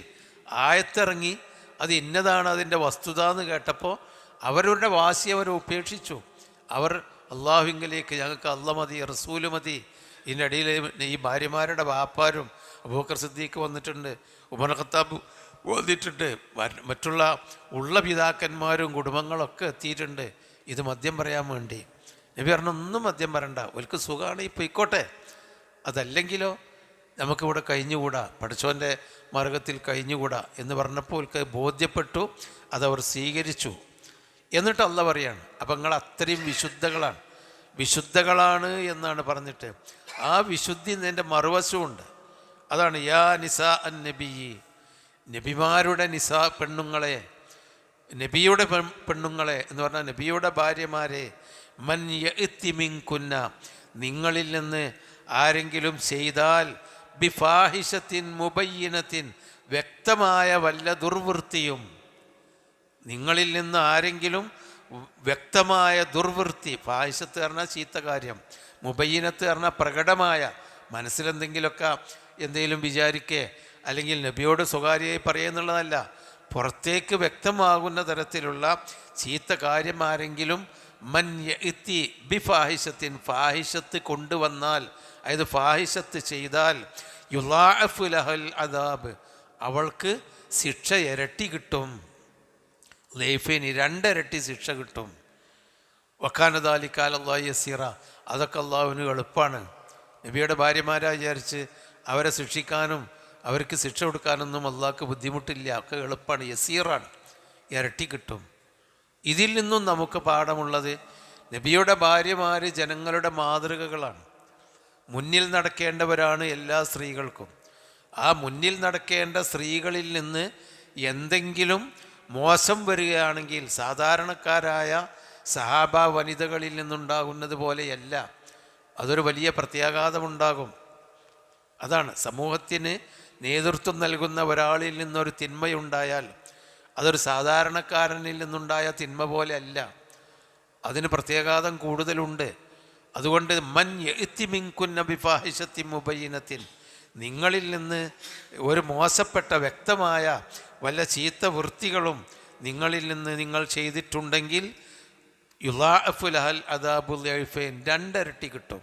Speaker 1: ആയത്തിറങ്ങി, അത് ഇന്നതാണ് അതിൻ്റെ വസ്തുത എന്ന് കേട്ടപ്പോൾ അവരുടെ വാശി അവർ ഉപേക്ഷിച്ചു. അവർ അള്ളാഹുവിങ്കലേക്ക് ഞങ്ങൾക്ക് അള്ള മതി, റസൂല് മതി. ഇതിൻ്റെ ഇടയിൽ ഈ ഭാര്യമാരുടെ വാപ്പാരും അബൂബക്കർ സിദ്ദീഖ് വന്നിട്ടുണ്ട്, ഉമർ ഖത്താബ് വന്നിട്ടുണ്ട്, മറ്റുള്ള ഉള്ള പിതാക്കന്മാരും കുടുംബങ്ങളൊക്കെ എത്തിയിട്ടുണ്ട് ഇത് മദ്യം പറയാൻ വേണ്ടി. നബി പറഞ്ഞു, ഒന്നും മദ്യം പറയണ്ട, ഒൽക്ക് സുഖമാണ്, ഇപ്പോൾ ഇക്കോട്ടെ. അതല്ലെങ്കിലോ നമുക്കിവിടെ കഴിഞ്ഞുകൂടാ, പഠിച്ചവൻ്റെ മാർഗത്തിൽ കഴിഞ്ഞുകൂടാ എന്ന് പറഞ്ഞപ്പോൾ ഓൽക്ക് ബോധ്യപ്പെട്ടു. അതവർ സ്വീകരിച്ചു. എന്നിട്ട് അള്ള പറയാണ്, അപ്പം നിങ്ങൾ അത്രയും വിശുദ്ധകളാണ് എന്നാണ് പറഞ്ഞിട്ട് ആ വിശുദ്ധി എൻ്റെ മറുവശമുണ്ട്. അതാണ് യാ നിസാ അൻ നബി, നബിമാരുടെ നിസാ പെണ്ണുങ്ങളെ, നബിയുടെ പെണ്ണുങ്ങളെ എന്ന് പറഞ്ഞാൽ നബിയുടെ ഭാര്യമാരെ, മൻ യഅ്തി മിൻകുന്ന, നിങ്ങളിൽ നിന്ന് ആരെങ്കിലും ചെയ്താൽ ബിഫാഹിഷത്തിൻ മുബയ്യിനത്തിൻ, വ്യക്തമായ വല്ല ദുർവൃത്തിയും, നിങ്ങളിൽ നിന്ന് ആരെങ്കിലും വ്യക്തമായ ദുർവൃത്തി, ഫാഹിഷത്ത് പറഞ്ഞാൽ ചീത്ത കാര്യം, മുബയ്യിനത്ത് പറഞ്ഞാൽ പ്രകടമായ, മനസ്സിലെന്തെങ്കിലുമൊക്കെ എന്തെങ്കിലും വിചാരിക്കേ അല്ലെങ്കിൽ നബിയോട് സ്വകാര്യമായി പറയുന്നുള്ളതല്ല, പുറത്തേക്ക് വ്യക്തമാകുന്ന തരത്തിലുള്ള ചീത്ത കാര്യം ആരെങ്കിലും മൻ യഅ്തി ബിഫാഹിഷത്തിൻ, ഫാഹിഷത്ത് കൊണ്ടുവന്നാൽ, അതായത് ഫാഹിഷത്ത് ചെയ്താൽ, യുളാഅഫു ലഹൽ അദാബ്, അവൾക്ക് ശിക്ഷ ഇരട്ടി കിട്ടും, ലൈഫിന് 2 ഇരട്ടി ശിക്ഷ കിട്ടും. വക്കാന ദാലിക അലല്ലാഹി യസീറ, അതൊക്കെ അള്ളാഹുവിന് എളുപ്പമാണ്. നബിയുടെ ഭാര്യമാരാ വിചാരിച്ച് അവരെ ശിക്ഷിക്കാനും അവർക്ക് ശിക്ഷ കൊടുക്കാനൊന്നും അള്ളാഹ്ക്ക് ബുദ്ധിമുട്ടില്ല, ഒക്കെ എളുപ്പമാണ്, യസീറാണ്, ഇരട്ടി കിട്ടും. ഇതിൽ നിന്നും നമുക്ക് പാഠമുള്ളത്, നബിയുടെ ഭാര്യമാർ ജനങ്ങളുടെ മാതൃകകളാണ്, മുന്നിൽ നടക്കേണ്ടവരാണ് എല്ലാ സ്ത്രീകൾക്കും. ആ മുന്നിൽ നടക്കേണ്ട സ്ത്രീകളിൽ നിന്ന് എന്തെങ്കിലും മോശം വരികയാണെങ്കിൽ സാധാരണക്കാരായ സഹാബ വനിതകളിൽ നിന്നുണ്ടാകുന്നത് പോലെയല്ല, അതൊരു വലിയ പ്രത്യാഘാതമുണ്ടാകും. അതാണ്, സമൂഹത്തിന് നേതൃത്വം നൽകുന്ന ഒരാളിൽ നിന്നൊരു തിന്മയുണ്ടായാൽ അതൊരു സാധാരണക്കാരനിൽ നിന്നുണ്ടായ തിന്മ പോലെ അല്ല, അതിന് പ്രത്യാഘാതം കൂടുതലുണ്ട്. അതുകൊണ്ട് മൻ യഅ്തി മിൻകുന്ന ബിഫാഹിഷത്തിൻ മുബയ്യിനത്തിൻ, നിങ്ങളിൽ നിന്ന് ഒരു മോശപ്പെട്ട വ്യക്തമായ വല്ല ചീത്ത വൃത്തികളും നിങ്ങളിൽ നിന്ന് നിങ്ങൾ ചെയ്തിട്ടുണ്ടെങ്കിൽ യുളാഅഫു ലഹൽ അദാബു ലൈഫൈൻ, 2 ഇരട്ടി കിട്ടും.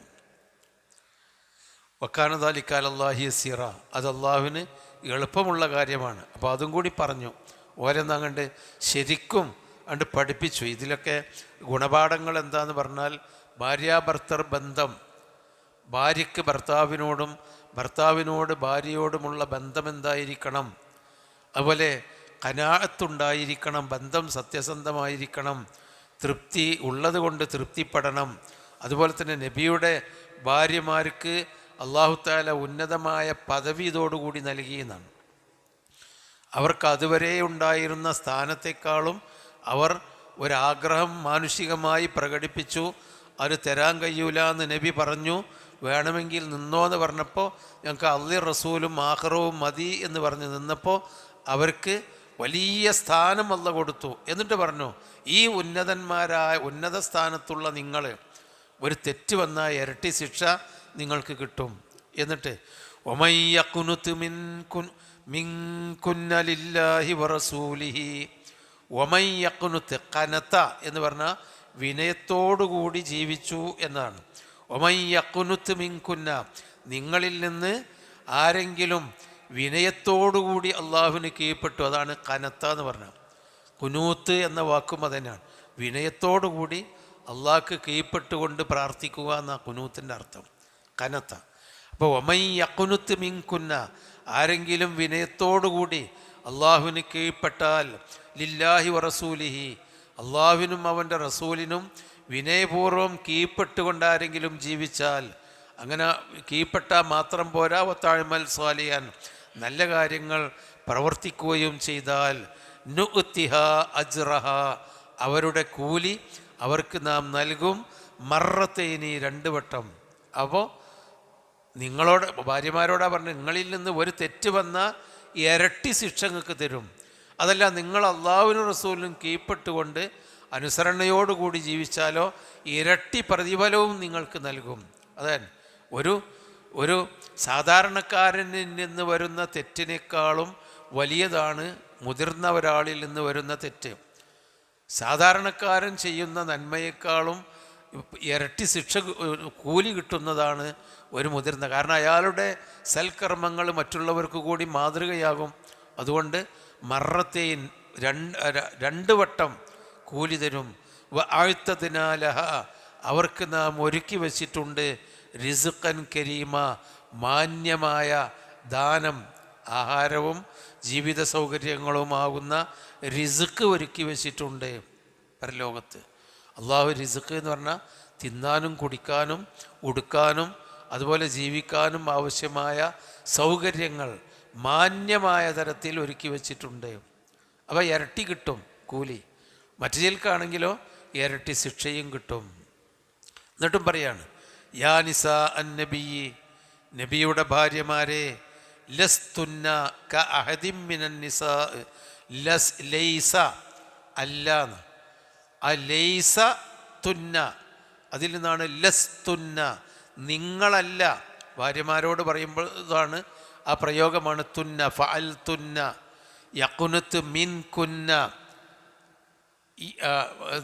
Speaker 1: വക്കാന ദാലിക അലല്ലാഹി യസീറ, അത് അള്ളാഹുവിന് എളുപ്പമുള്ള കാര്യമാണ്. അപ്പോൾ അതും കൂടി പറഞ്ഞു. ഓരോന്നങ്ങണ്ട് ശരിക്കും അണ്ട് പഠിപ്പിച്ചു. ഇതിലൊക്കെ ഗുണപാഠങ്ങൾ എന്താന്ന് പറഞ്ഞാൽ, ഭാര്യാഭർത്തർ ബന്ധം, ഭാര്യയ്ക്ക് ഭർത്താവിനോടും ഭർത്താവിനോട് ഭാര്യയോടുമുള്ള ബന്ധം എന്തായിരിക്കണം, അതുപോലെ ഖനാഅത്തുണ്ടായിരിക്കണം, ബന്ധം സത്യസന്ധമായിരിക്കണം, തൃപ്തി ഉള്ളത് കൊണ്ട് തൃപ്തിപ്പെടണം. അതുപോലെ തന്നെ നബിയുടെ ഭാര്യമാർക്ക് അല്ലാഹു തആല ഉന്നതമായ പദവി ഇതോടുകൂടി നൽകിയെന്നാണ്. അവർക്ക് അതുവരെ ഉണ്ടായിരുന്ന സ്ഥാനത്തെക്കാളും അവർ ഒരാഗ്രഹം മാനുഷികമായി പ്രകടിപ്പിച്ചു. അത് തരാൻ കഴിയൂല എന്ന് നബി പറഞ്ഞു. വേണമെങ്കിൽ നിന്നോ എന്ന് പറഞ്ഞപ്പോൾ ഞങ്ങൾക്ക് അള്ളി റസൂലും ആഖിറവും മതി എന്ന് പറഞ്ഞ് നിന്നപ്പോൾ അവർക്ക് വലിയ സ്ഥാനം അല്ല കൊടുത്തു. എന്നിട്ട് പറഞ്ഞു, ഈ ഉന്നത സ്ഥാനത്തുള്ള നിങ്ങൾ ഒരു തെറ്റ് വന്നാൽ ഇരട്ടി ശിക്ഷ നിങ്ങൾക്ക് കിട്ടും. എന്നിട്ട് ഒമയ്യഖുനുത് മിൻകുന്ന ലില്ലാഹി വറസൂലിഹി, ഒമയ്യഖുനുത് ഖനത എന്ന് പറഞ്ഞാൽ വിനയത്തോടുകൂടി ജീവിച്ചു എന്നാണ്. ഒമയ്യഖുനുത് മിൻകുന്ന, നിങ്ങളിൽ നിന്ന് ആരെങ്കിലും വിനയത്തോടുകൂടി അള്ളാഹുവിന് കീഴ്പ്പെട്ടു, അതാണ് ഖനത്ത എന്ന് പറഞ്ഞാൽ. കുനൂത്ത് എന്ന വാക്കും അതന്നെയാണ്, വിനയത്തോടുകൂടി അള്ളാഹ്ക്ക് കീഴ്പ്പെട്ടുകൊണ്ട് പ്രാർത്ഥിക്കുക എന്ന കുനൂത്തിൻ്റെ അർത്ഥം ഖനത്ത. അപ്പോൾ ഒമയ്യഖുനുത് മിൻകുന്ന, ആരെങ്കിലും വിനയത്തോടുകൂടി അള്ളാഹുവിന് കീഴ്പ്പെട്ടാൽ, ലില്ലാഹി വറസൂലിഹി, അള്ളാഹുവിനും അവൻ്റെ റസൂലിനും വിനയപൂർവ്വം കീഴ്പ്പെട്ടുകൊണ്ട് ആരെങ്കിലും ജീവിച്ചാൽ, അങ്ങനെ കീഴ്പ്പെട്ടാൽ മാത്രം പോരാ, വതഅമൽ സ്വാലിഹാൻ, നല്ല കാര്യങ്ങൾ പ്രവർത്തിക്കുകയും ചെയ്താൽ, നുഅ്തിഹ അജ്റഹ, അവരുടെ കൂലി അവർക്ക് നാം നൽകും, മറത്തൈനി, 2 വട്ടം. അപ്പോൾ നിങ്ങളോട് ഭാര്യമാരോടാ പറഞ്ഞു, നിങ്ങളിൽ നിന്ന് ഒരു തെറ്റ് വന്നാൽ ഇരട്ടി ശിക്ഷ നിങ്ങൾക്ക് തരും. അതല്ല, നിങ്ങൾ അള്ളാഹുവിനും റസൂലിനും കീഴ്പ്പെട്ടുകൊണ്ട് അനുസരണയോടുകൂടി ജീവിച്ചാലോ ഇരട്ടി പ്രതിഫലവും നിങ്ങൾക്ക് നൽകും. അതാണ് ഒരു സാധാരണക്കാരനിൽ നിന്ന് വരുന്ന തെറ്റിനേക്കാളും വലിയതാണ് മുതിർന്ന ഒരാളിൽ നിന്ന് വരുന്ന തെറ്റ്. സാധാരണക്കാരൻ ചെയ്യുന്ന നന്മയേക്കാളും ഇരട്ടി ശിക്ഷ കൂലി കിട്ടുന്നതാണ് ഒരു മുതിർന്ന, കാരണം അയാളുടെ സൽക്കർമ്മങ്ങൾ മറ്റുള്ളവർക്ക് കൂടി മാതൃകയാകും. അതുകൊണ്ട് മറത്തേൻ 2 വട്ടം കൂലി തരും. ആഴ്ത്തതിനാലഹ, അവർക്ക് നാം ഒരുക്കി വച്ചിട്ടുണ്ട് റിസ്ഖൻ കരീമ, മാന്യമായ ദാനം, ആഹാരവും ജീവിത സൗകര്യങ്ങളുമാകുന്ന റിസ്ക് ഒരുക്കി വച്ചിട്ടുണ്ട് പരലോകത്ത്. അള്ളാഹു റിസ്ക് എന്ന് പറഞ്ഞാൽ തിന്നാനും കുടിക്കാനും ഉടുക്കാനും അതുപോലെ ജീവിക്കാനും ആവശ്യമായ സൗകര്യങ്ങൾ മാന്യമായ തരത്തിൽ ഒരുക്കി വച്ചിട്ടുണ്ട്. അപ്പോൾ ഇരട്ടി കിട്ടും കൂലി. മറ്റു ചിലക്കാണെങ്കിലോ ഇരട്ടി ശിക്ഷയും കിട്ടും. എന്നിട്ടും പറയാണ്, യാ നിസാ അൻ നബി, നബിയുടെ ഭാര്യമാരെ, ലസ്തുന്ന ക അഹദിൻ മിനൻ നിസാ, ലൈസ അല്ലാന്ന്, ആ ലൈസ തുന്ന അതിൽ നിന്നാണ് ലസ്തുന്ന, നിങ്ങളല്ല. ഭാര്യമാരോട് പറയുമ്പോൾ ഇതാണ് ആ പ്രയോഗമാണ് തുന്ന, ഫഅൽ തുന്ന, യഖുനുത്ത് മിൻ കുന്ന,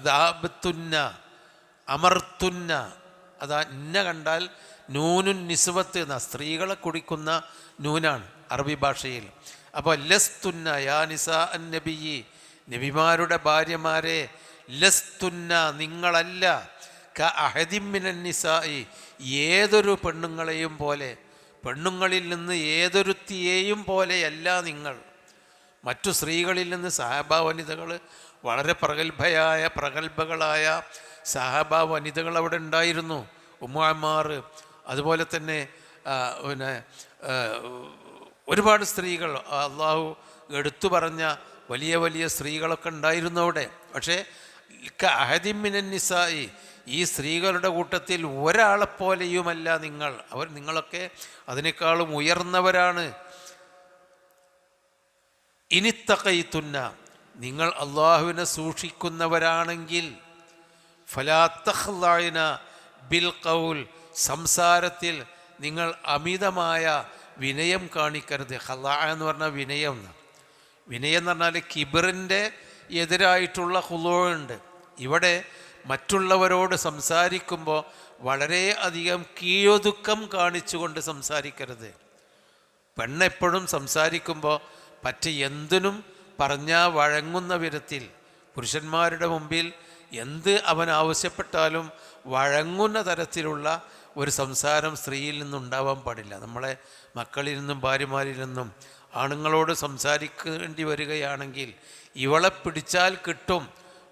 Speaker 1: ദാബത്തുന്ന, അമർത്തുന്ന. അതാ ഇന്ന കണ്ടാൽ നൂനുൻ നിസ്വത്ത് എന്ന സ്ത്രീകളെ കുടിക്കുന്ന നൂനാണ് അറബി ഭാഷയിൽ. അപ്പോൾ ലസ്തുന്ന യാ നിസാ അൻ നബിയ്യി, നബിമാരുടെ ഭാര്യമാരെ, ലസ്തുന്ന നിങ്ങളല്ല, ക അഹദിൻ മിനൻ നിസാഇ, ഏതൊരു പെണ്ണുങ്ങളെയും പോലെ, പെണ്ണുങ്ങളിൽ നിന്ന് ഏതൊരുത്തിയെയും പോലെയല്ല നിങ്ങൾ. മറ്റു സ്ത്രീകളിൽ നിന്ന് സഹാബ വനിതകൾ, വളരെ പ്രഗത്ഭകളായ സഹാബ വനിതകൾ അവിടെ ഉണ്ടായിരുന്നു. ഉമ്മു അമ്മാർ, അതുപോലെ തന്നെ ഒരുപാട് സ്ത്രീകൾ, അള്ളാഹു എടുത്തു പറഞ്ഞ വലിയ വലിയ സ്ത്രീകളൊക്കെ ഉണ്ടായിരുന്നു അവിടെ. പക്ഷേ അഹദിൻ മിനൻ നിസാഇ, ഈ സ്ത്രീകളുടെ കൂട്ടത്തിൽ ഒരാളെപ്പോലെയുമല്ല നിങ്ങൾ. നിങ്ങളൊക്കെ അതിനേക്കാളും ഉയർന്നവരാണ്. ഇനിത്തഖൈതുന്ന, നിങ്ങൾ അള്ളാഹുവിനെ സൂക്ഷിക്കുന്നവരാണെങ്കിൽ, ഫലാ തഖ്ളഅന ബിൽ ഖൗൽ, സംസാരത്തിൽ നിങ്ങൾ അമിതമായ വിനയം കാണിക്കരുത്. ഖളഅ എന്ന് പറഞ്ഞാൽ വിനയം. വിനയം എന്ന് പറഞ്ഞാൽ കിബറിൻ്റെ എതിരായിട്ടുള്ള ഖുളൂഉണ്ട്. ഇവിടെ മറ്റുള്ളവരോട് സംസാരിക്കുമ്പോൾ വളരെ അധികം കീഴൊതുക്കം കാണിച്ചുകൊണ്ട് സംസാരിക്കരുത്. പെണ്ണെപ്പോഴും സംസാരിക്കുമ്പോൾ എന്തിനും പറഞ്ഞാൽ വഴങ്ങുന്ന വിധത്തിൽ, പുരുഷന്മാരുടെ മുമ്പിൽ എന്ത് അവൻ ആവശ്യപ്പെട്ടാലും വഴങ്ങുന്ന തരത്തിലുള്ള ഒരു സംസാരം സ്ത്രീയിൽ നിന്നുണ്ടാവാൻ പാടില്ല. നമ്മളെ മക്കളിൽ നിന്നും ഭാര്യമാരിൽ നിന്നും ആണുങ്ങളോട് സംസാരിക്കേണ്ടി വരികയാണെങ്കിൽ, ഇവളെ പിടിച്ചാൽ കിട്ടും,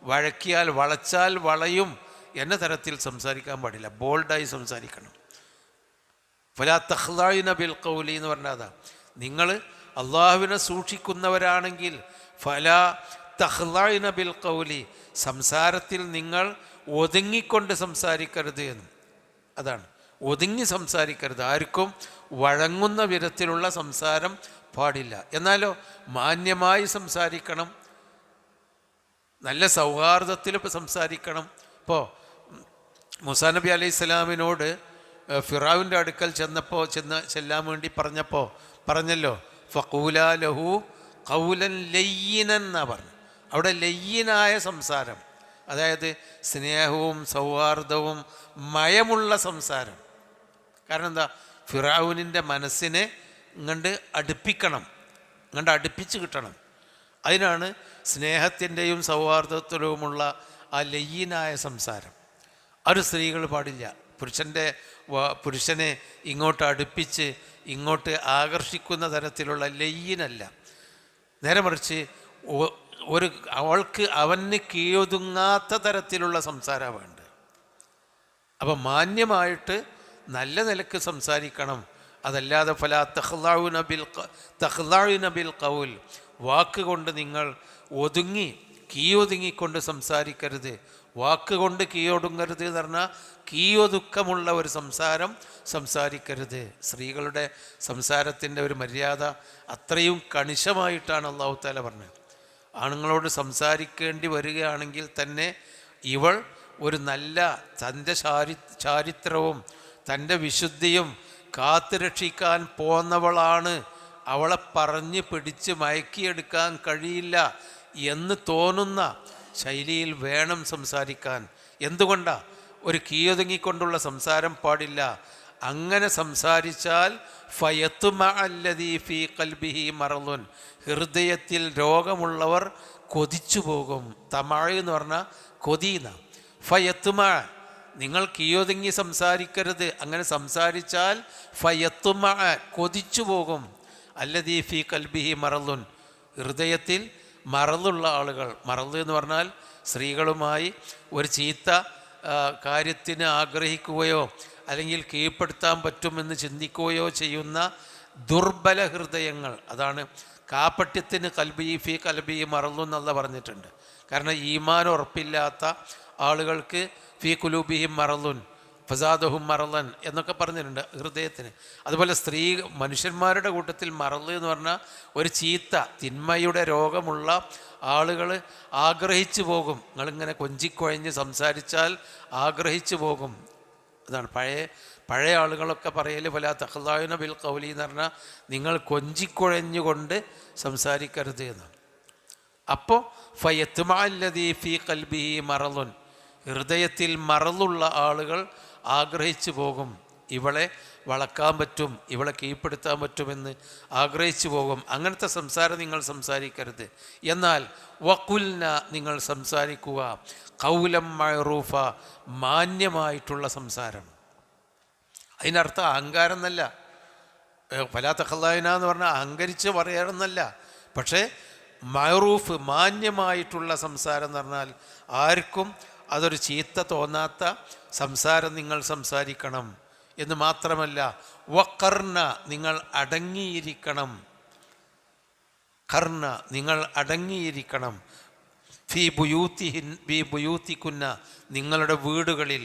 Speaker 1: വഴക്കിയാൽ വളച്ചാൽ വളയും എന്ന തരത്തിൽ സംസാരിക്കാൻ പാടില്ല. ബോൾഡായി സംസാരിക്കണം. ഫലാ തഖ്ളഅന ബിൽ ഖൗലി എന്ന് പറഞ്ഞാൽ അതാ, നിങ്ങൾ അള്ളാഹുവിനെ സൂക്ഷിക്കുന്നവരാണെങ്കിൽ ഫലാ തഖ്ളഅന ബിൽ ഖൗലി, സംസാരത്തിൽ നിങ്ങൾ ഒതുങ്ങിക്കൊണ്ട് സംസാരിക്കരുത് എന്ന്. അതാണ്, ഒതുങ്ങി സംസാരിക്കരുത്, ആർക്കും വഴങ്ങുന്ന വിധത്തിലുള്ള സംസാരം പാടില്ല. എന്നാലോ മാന്യമായി സംസാരിക്കണം, നല്ല സൗഹാർദ്ദത്തിൽ സംസാരിക്കണം. ഇപ്പോൾ മൂസാ നബി അലൈഹി സ്വലാമിനോട് ഫിറഔൻ്റെ അടുക്കൽ ചെല്ലാൻ വേണ്ടി പറഞ്ഞല്ലോ ഫഖൂലാ ലഹു ഖൗലൻ ലയ്യിനൻ എന്നാ പറഞ്ഞു. അവിടെ ലയ്യിനായ സംസാരം, അതായത് സ്നേഹവും സൗഹാർദ്ദവും മയമുള്ള സംസാരം. കാരണം എന്താ, ഫിറഔനിൻ്റെ മനസ്സിനെ ഇങ്ങോട്ട് അടുപ്പിച്ച് കിട്ടണം. അതിനാണ് സ്നേഹത്തിൻ്റെയും സൗഹാർദ്ദത്തിലുമുള്ള ആ ലയ്യിനായ സംസാരം. ഒരു സ്ത്രീകൾ പാടില്ല. പുരുഷനെ ഇങ്ങോട്ട് അടുപ്പിച്ച് ഇങ്ങോട്ട് ആകർഷിക്കുന്ന തരത്തിലുള്ള ലയ്യിനല്ല, നേരെ മറിച്ച് അവന് കീഴൊതുങ്ങാത്ത തരത്തിലുള്ള സംസാരമാണ് വേണ്ടത്. അപ്പം മാന്യമായിട്ട് നല്ല നിലക്ക് സംസാരിക്കണം. അതല്ലാതെ ഫലാ തഖ്ളഅന ബിൽ ഖൗൽ, വാക്കുകൊണ്ട് നിങ്ങൾ കീയൊതുങ്ങിക്കൊണ്ട് സംസാരിക്കരുത്. വാക്കുകൊണ്ട് കീയൊടുങ്ങരുത് എന്ന് പറഞ്ഞാൽ കീയൊതുക്കമുള്ള ഒരു സംസാരിക്കരുത്. സ്ത്രീകളുടെ സംസാരത്തിൻ്റെ ഒരു മര്യാദ അത്രയും കണിശമായിട്ടാണ് അല്ലാഹു തആല പറഞ്ഞത്. ആണുങ്ങളോട് സംസാരിക്കേണ്ടി വരികയാണെങ്കിൽ തന്നെ ഇവൾ ഒരു നല്ല തൻ്റെ ചാരിത്രവും തൻ്റെ വിശുദ്ധിയും കാത്തുരക്ഷിക്കാൻ പോന്നവളാണ്, അവളെ പറഞ്ഞ് പിടിച്ച് മയക്കിയെടുക്കാൻ കഴിയില്ല എന്ന് തോന്നുന്ന ശൈലിയിൽ വേണം സംസാരിക്കാൻ. എന്തുകൊണ്ടാണ്? ഒരു കീയൊതുങ്ങിക്കൊണ്ടുള്ള സംസാരം പാടില്ല. അങ്ങനെ സംസാരിച്ചാൽ ഫയത്മഅ അല്ലദീ ഫീ ഖൽബിഹി മറളുൻ, ഹൃദയത്തിൽ രോഗമുള്ളവർ കൊതിച്ചു പോകും. തമഅ എന്ന് പറഞ്ഞാൽ കൊതിന. ഫയത്മഅ, നിങ്ങൾ കീയൊതുങ്ങി സംസാരിക്കരുത്. അങ്ങനെ സംസാരിച്ചാൽ ഫയത്മഅ, കൊതിച്ചു പോകും. അല്ലദീ ഫീ ഖൽബിഹി മറളുൻ, ഹൃദയത്തിൽ മറലുള്ള ആളുകൾ. മറല് എന്ന് പറഞ്ഞാൽ സ്ത്രീകളുമായി ഒരു ചീത്ത കാര്യത്തിന് ആഗ്രഹിക്കുകയോ അല്ലെങ്കിൽ കീഴ്പ്പെടുത്താൻ പറ്റുമെന്ന് ചിന്തിക്കുകയോ ചെയ്യുന്ന ദുർബല ഹൃദയങ്ങൾ. അതാണ് കാപ്പട്യത്തിന് ഫീ ഖൽബി മറലു എന്നുള്ള പറഞ്ഞിട്ടുണ്ട്. കാരണം ഈമാൻ ഉറപ്പില്ലാത്ത ആളുകൾക്ക് ഫീ ഖുലൂബിഹിം മറലുൻ ഫസാദഹും മറലൻ എന്നൊക്കെ പറഞ്ഞിട്ടുണ്ട് ഹൃദയത്തിന്. അതുപോലെ മനുഷ്യന്മാരുടെ കൂട്ടത്തിൽ മറല് എന്ന് പറഞ്ഞാൽ ഒരു ചീത്ത തിന്മയുടെ രോഗമുള്ള ആളുകൾ ആഗ്രഹിച്ചു പോകും. നിങ്ങളിങ്ങനെ കൊഞ്ചിക്കുഴഞ്ഞ് സംസാരിച്ചാൽ ആഗ്രഹിച്ചു പോകും. അതാണ് പഴയ ആളുകളൊക്കെ പറയൽ ഫലാ തഖ്ളഅന ബിൽ ഖൗലി എന്ന് പറഞ്ഞാൽ നിങ്ങൾ കൊഞ്ചിക്കുഴഞ്ഞുകൊണ്ട് സംസാരിക്കരുത് എന്നാണ്. അപ്പോൾ ഫയത്മഅ അല്ലദീ ഫീ ഖൽബിഹി മറലുൻ, ഹൃദയത്തിൽ മറലുള്ള ആളുകൾ ആഗ്രഹിച്ചു പോകും. ഇവളെ വളക്കാൻ പറ്റും, ഇവളെ കീഴ്പ്പെടുത്താൻ പറ്റുമെന്ന് ആഗ്രഹിച്ചു പോകും. അങ്ങനത്തെ സംസാരം നിങ്ങൾ സംസാരിക്കരുത്. എന്നാൽ വഖുൽന, നിങ്ങൾ സംസാരിക്കുക ഖൗലം മഅറൂഫ, മാന്യമായിട്ടുള്ള സംസാരം. അതിനർത്ഥം അഹങ്കാരം എന്നല്ല. ഫലാ തഖ്ളഅന എന്ന് പറഞ്ഞാൽ അഹങ്കരിച്ച് പറയാറെന്നല്ല. പക്ഷേ മഅറൂഫ്, മാന്യമായിട്ടുള്ള സംസാരം എന്ന് പറഞ്ഞാൽ ആർക്കും അതൊരു ചീത്ത തോന്നാത്ത സംസാരം നിങ്ങൾ സംസാരിക്കണം എന്ന് മാത്രമല്ല, വഖർന, നിങ്ങൾ അടങ്ങിയിരിക്കണം. ഖർന, നിങ്ങൾ അടങ്ങിയിരിക്കണം. ഫീ ബുയൂത്തികുന്ന, നിങ്ങളുടെ വീടുകളിൽ.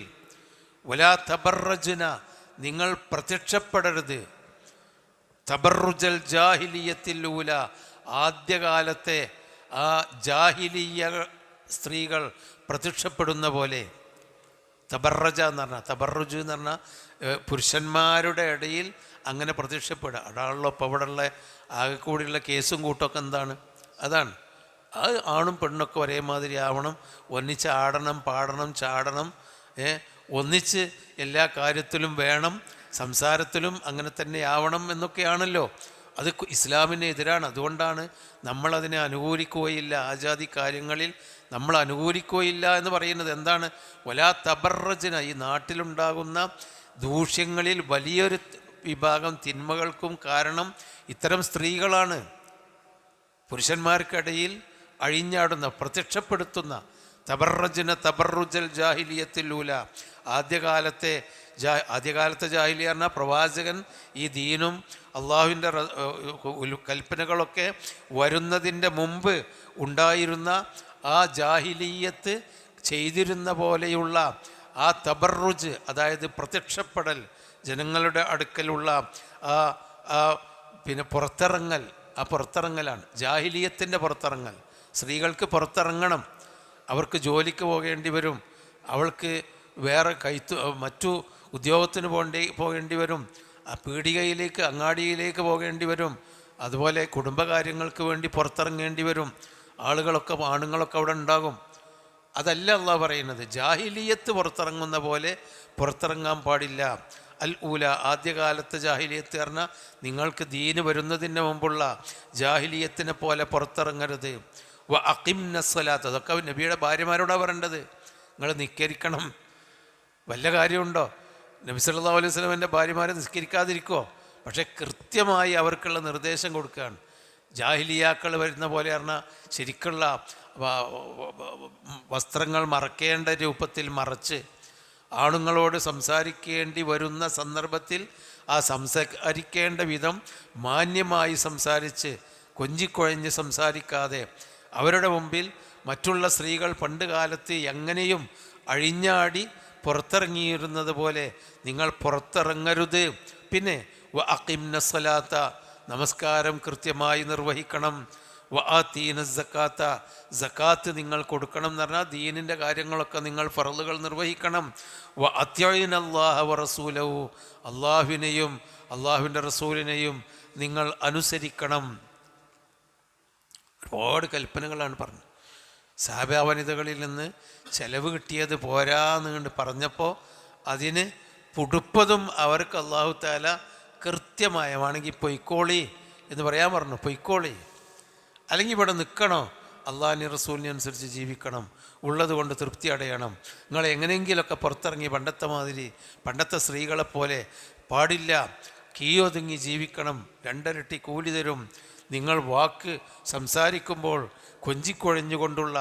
Speaker 1: വലാ തബറജ്ന, നിങ്ങൾ പ്രത്യക്ഷപ്പെടരുത്. തബറുജൽ ജാഹിലിയത്തിൽ ഊല, ആദ്യകാലത്തെ ആ ജാഹിലിയ സ്ത്രീകൾ പ്രത്യക്ഷപ്പെടുന്ന പോലെ. തബറജ എന്ന് പറഞ്ഞാൽ, തബറുജ് എന്ന് പറഞ്ഞാൽ പുരുഷന്മാരുടെ ഇടയിൽ അങ്ങനെ പ്രത്യക്ഷപ്പെടുക. അതാണല്ലോ ഇപ്പോൾ ഇവിടെയുള്ള ആകെ കൂടിയുള്ള കേസും കൂട്ടമൊക്കെ എന്താണ്? അതാണ്. അത് ആണും പെണ്ണൊക്കെ ഒരേമാതിരി ആവണം, ഒന്നിച്ച് ആടണം, പാടണം, ചാടണം, ഒന്നിച്ച് എല്ലാ കാര്യത്തിലും വേണം, സംസാരത്തിലും അങ്ങനെ തന്നെ ആവണം എന്നൊക്കെയാണല്ലോ. അത് ഇസ്ലാമിന് എതിരാണ്. അതുകൊണ്ടാണ് നമ്മളതിനെ അനുകൂലിക്കുകയില്ല. ആജാതി കാര്യങ്ങളിൽ നമ്മൾ അനുകൂലിക്കുകയില്ല എന്ന് പറയുന്നത്. എന്താണ്? വലാ തബറജ്ന, ഈ നാട്ടിലുണ്ടാകുന്ന ദൂഷ്യങ്ങളിൽ വലിയൊരു വിഭാഗം തിന്മകൾക്കും കാരണം ഇത്തരം സ്ത്രീകളാണ്. പുരുഷന്മാർക്കിടയിൽ അഴിഞ്ഞാടുന്ന, പ്രത്യക്ഷപ്പെടുത്തുന്ന. തബറജ്ന തബറുജൽ ജാഹിലിയത്തിൽ ഊല, ആദ്യകാലത്തെ ആദ്യകാലത്തെ ജാഹിലിയ പറഞ്ഞാൽ പ്രവാചകൻ ഈ ദീനും അള്ളാഹുവിൻ്റെ കൽപ്പനകളൊക്കെ വരുന്നതിൻ്റെ മുമ്പ് ഉണ്ടായിരുന്ന ആ ജാഹിലീയത്ത് ചെയ്തിരുന്ന പോലെയുള്ള ആ തബറുജ്, അതായത് പ്രത്യക്ഷപ്പെടൽ, ജനങ്ങളുടെ അടുക്കലുള്ള ആ ആ പിന്നെ പുറത്തിറങ്ങലാണ് ജാഹിലിയത്തിൻ്റെ പുറത്തിറങ്ങൽ. സ്ത്രീകൾക്ക് പുറത്തിറങ്ങണം, അവർക്ക് ജോലിക്ക് പോകേണ്ടി വരും, അവൾക്ക് വേറെ മറ്റു ഉദ്യോഗത്തിന് പോകേണ്ടി വരും, പീടികയിലേക്ക് അങ്ങാടിയിലേക്ക് പോകേണ്ടി വരും, അതുപോലെ കുടുംബകാര്യങ്ങൾക്ക് വേണ്ടി പുറത്തിറങ്ങേണ്ടി വരും. ആണുങ്ങളൊക്കെ അവിടെ ഉണ്ടാകും. അതല്ല അള്ളാഹ് പറയുന്നത്. ജാഹിലിയത്ത് പുറത്തിറങ്ങുന്ന പോലെ പുറത്തിറങ്ങാൻ പാടില്ല. അൽ ഊല, ആദ്യകാലത്തെ ജാഹിലിയത്ത് പറഞ്ഞാൽ നിങ്ങൾക്ക് ദീന് വരുന്നതിന് മുമ്പുള്ള ജാഹിലിയത്തിനെ പോലെ പുറത്തിറങ്ങരുത്. വ അഖിംന സ്വലാത്ത്, അതൊക്കെ നബിയുടെ ഭാര്യമാരോടാണ് പറയേണ്ടത്. നിങ്ങൾ നിസ്കരിക്കണം. വല്ല കാര്യമുണ്ടോ? നബി സല്ലല്ലാഹു അലൈഹി വസല്ലമയുടെ ഭാര്യമാരെ നിസ്കരിക്കാതിരിക്കുമോ? പക്ഷേ കൃത്യമായി അവർക്കുള്ള നിർദ്ദേശം കൊടുക്കുകയാണ്. ജാഹിലിയാക്കൾ വരുന്ന പോലെ പറഞ്ഞാൽ ശരിക്കുള്ള വസ്ത്രങ്ങൾ മറക്കേണ്ട രൂപത്തിൽ മറച്ച് ആണുങ്ങളോട് സംസാരിക്കേണ്ടി വരുന്ന സന്ദർഭത്തിൽ ആ സംസാരിക്കേണ്ട വിധം മാന്യമായി സംസാരിച്ച് കൊഞ്ചിക്കുഴഞ്ഞ് സംസാരിക്കാതെ അവരുടെ മുമ്പിൽ മറ്റുള്ള സ്ത്രീകൾ പണ്ട് കാലത്ത് എങ്ങനെയും അഴിഞ്ഞാടി പുറത്തിറങ്ങിയിരുന്നത് പോലെ നിങ്ങൾ പുറത്തിറങ്ങരുത്. പിന്നെ വ അഖിംന സ്വലാത്ത, നമസ്കാരം കൃത്യമായി നിർവഹിക്കണം. വ ആതീന സക്കാത്ത, സക്കാത്ത് നിങ്ങൾ കൊടുക്കണം എന്ന് പറഞ്ഞാൽ ദീനിൻ്റെ കാര്യങ്ങളൊക്കെ നിങ്ങൾ ഫർളുകൾ നിർവഹിക്കണം. വ അത്യഇന അല്ലാഹ വ റസൂലഹു, അള്ളാഹുവിനെയും അള്ളാഹുവിൻ്റെ റസൂലിനെയും നിങ്ങൾ അനുസരിക്കണം. ഒരുപാട് കൽപ്പനകളാണ് പറഞ്ഞത്. സഹാബാ വനിതകളിൽ നിന്ന് ചെലവ് കിട്ടിയത് പോരാന്ന് പറഞ്ഞപ്പോൾ അതിന് പുടുപ്പതും അവർക്ക് അല്ലാഹു തആല കൃത്യമായ വേണമെങ്കിൽ പൊയ്ക്കോളി എന്ന് പറയാൻ പറഞ്ഞു. പൊയ്ക്കോളി, അല്ലെങ്കിൽ ഇവിടെ നിൽക്കണോ, അള്ളാഹിനെ റസൂലിനെ അനുസരിച്ച് ജീവിക്കണം, ഉള്ളത് കൊണ്ട് തൃപ്തി അടയണം. നിങ്ങൾ എങ്ങനെയെങ്കിലുമൊക്കെ പുറത്തിറങ്ങി പണ്ടത്തെ സ്ത്രീകളെപ്പോലെ പാടില്ല, കീയൊതുങ്ങി ജീവിക്കണം, രണ്ടരട്ടി കൂലി തരും. നിങ്ങൾ വാക്ക് സംസാരിക്കുമ്പോൾ കൊഞ്ചിക്കുഴഞ്ഞുകൊണ്ടുള്ള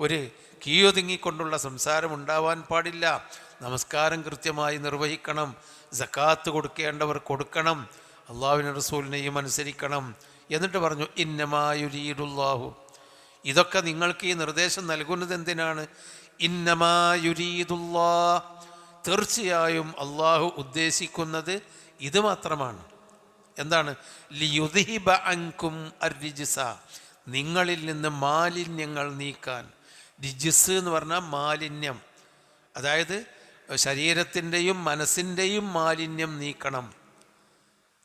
Speaker 1: ഒരു കീയൊതുങ്ങിക്കൊണ്ടുള്ള സംസാരം ഉണ്ടാവാൻ പാടില്ല. നമസ്കാരം കൃത്യമായി നിർവഹിക്കണം, സക്കാത്ത് കൊടുക്കേണ്ടവർ കൊടുക്കണം, അള്ളാഹുവിൻ്റെ റസൂലിനെയും അനുസരിക്കണം. എന്നിട്ട് പറഞ്ഞു ഇന്നമാ യുരീദുല്ലാഹു, ഇതൊക്കെ നിങ്ങൾക്ക് ഈ നിർദ്ദേശം നൽകുന്നത് എന്തിനാണ്? ഇന്നമാ യുരീദുല്ലാഹ്, തീർച്ചയായും അള്ളാഹു ഉദ്ദേശിക്കുന്നത് ഇത് മാത്രമാണ്. എന്താണ്? ലിയുദ്ഹിബ അൻകും അർരിജ്സ, നിങ്ങളിൽ നിന്ന് മാലിന്യങ്ങൾ നീക്കാൻ. റിജ്സ് എന്ന് പറഞ്ഞാൽ മാലിന്യം, അതായത് ശരീരത്തിൻ്റെയും മനസ്സിൻ്റെയും മാലിന്യം നീക്കണം.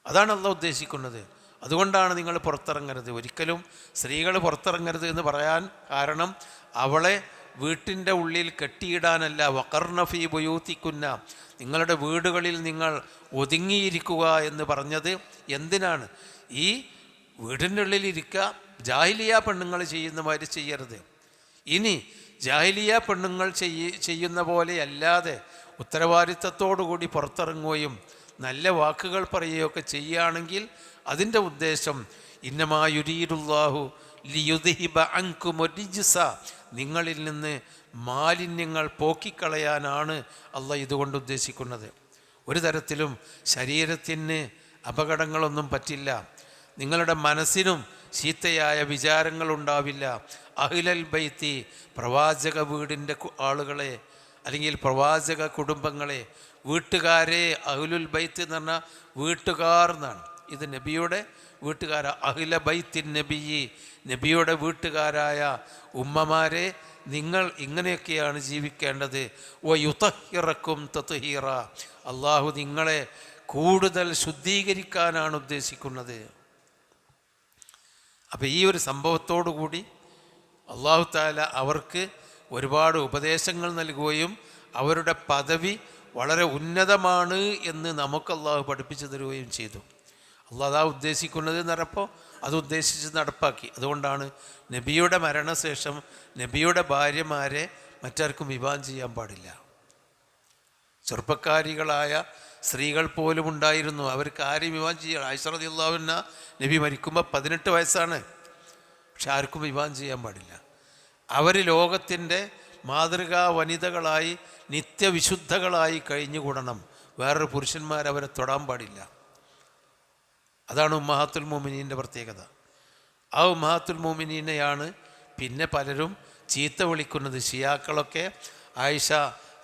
Speaker 1: അതാണ് അള്ളാഹു ഉദ്ദേശിക്കുന്നത്. അതുകൊണ്ടാണ് നിങ്ങൾ പുറത്തിറങ്ങരുത്. ഒരിക്കലും സ്ത്രീകൾ പുറത്തിറങ്ങരുത് എന്ന് പറയാൻ കാരണം അവളെ വീട്ടിൻ്റെ ഉള്ളിൽ കെട്ടിയിടാനല്ല. വഖർന ഫീ ബുയൂതികുന്ന, നിങ്ങളുടെ വീടുകളിൽ നിങ്ങൾ ഒതുങ്ങിയിരിക്കുക എന്ന് പറഞ്ഞത് എന്തിനാണ്? ഈ വീടിൻ്റെ ഉള്ളിലിരിക്കുക, ജാഹിലിയ പെണ്ണുങ്ങൾ ചെയ്യുന്ന മാതിരി ചെയ്യരുത്. ഇനി ജാഹിലിയ പെണ്ണുങ്ങൾ ചെയ്യുന്ന പോലെ അല്ലാതെ ഉത്തരവാദിത്തത്തോടുകൂടി പുറത്തിറങ്ങുകയും നല്ല വാക്കുകൾ പറയുകയൊക്കെ ചെയ്യുകയാണെങ്കിൽ അതിൻ്റെ ഉദ്ദേശം ഇന്നമാ യുരീദുല്ലാഹു ലിയുദ്ഹിബ അൻകും അർരിജ്സ, നിങ്ങളിൽ നിന്ന് മാലിന്യങ്ങൾ പോക്കിക്കളയാനാണ് അള്ളാഹ് ഇതുകൊണ്ട് ഉദ്ദേശിക്കുന്നത്. ഒരു തരത്തിലും ശരീരത്തിന് അപകടങ്ങളൊന്നും പറ്റില്ല, നിങ്ങളുടെ മനസ്സിനും ചീത്തയായ വിചാരങ്ങളുണ്ടാവില്ല. അഹ്ലൽ ബൈത്തി, പ്രവാചക വീടിൻ്റെ ആളുകളെ അല്ലെങ്കിൽ പ്രവാചക കുടുംബങ്ങളെ, വീട്ടുകാരെ. അഹ്ലുൽ ബൈത്ത് എന്ന് പറഞ്ഞാൽ വീട്ടുകാർ എന്നാണ്. ഇത് നബിയുടെ വീട്ടുകാര, അഹ്ല ബൈത്തിൻ നബിയി, നബിയുടെ വീട്ടുകാരായ ഉമ്മമാരെ നിങ്ങൾ ഇങ്ങനെയൊക്കെയാണ് ജീവിക്കേണ്ടത്. വ യുതഹിറക്കും തത്ഹീറ, അള്ളാഹു നിങ്ങളെ കൂടുതൽ ശുദ്ധീകരിക്കാനാണ് ഉദ്ദേശിക്കുന്നത്. അപ്പം ഈ ഒരു സംഭവത്തോടു കൂടി അല്ലാഹു തആല അവർക്ക് ഒരുപാട് ഉപദേശങ്ങൾ നൽകുകയും അവരുടെ പദവി വളരെ ഉന്നതമാണ് എന്ന് നമുക്ക് അള്ളാഹു പഠിപ്പിച്ചു തരുകയും ചെയ്തു. അള്ളാഹ് അതാ ഉദ്ദേശിക്കുന്നത് എന്ന് പറഞ്ഞപ്പോൾ അത് ഉദ്ദേശിച്ച് നടപ്പാക്കി. അതുകൊണ്ടാണ് നബിയുടെ മരണശേഷം നബിയുടെ ഭാര്യമാരെ മറ്റാർക്കും വിവാഹം ചെയ്യാൻ പാടില്ല. ചെറുപ്പക്കാരികളായ സ്ത്രീകൾ പോലും ഉണ്ടായിരുന്നു, അവർക്ക് ആരെയും വിവാഹം ചെയ്യാം. ആയിഷ റളിയല്ലാഹു അൻഹ നബി മരിക്കുമ്പോൾ 18 വയസ്സാണ്, പക്ഷെ ആർക്കും വിവാഹം ചെയ്യാൻ പാടില്ല. അവർ ലോകത്തിൻ്റെ മാതൃകാ വനിതകളായി നിത്യവിശുദ്ധകളായി കഴിഞ്ഞുകൂടണം. വേറൊരു പുരുഷന്മാരവരെ തൊടാൻ പാടില്ല. അതാണ് ഉമ്മഹാത്തുൽ മുഅ്മിനീൻ്റെ പ്രത്യേകത. ആ ഉമ്മഹാത്തുൽ മുഅ്മിനീനെയാണ് പിന്നെ പലരും ചീത്ത വിളിക്കുന്നത്. ഷിയാക്കളൊക്കെ ആയിഷ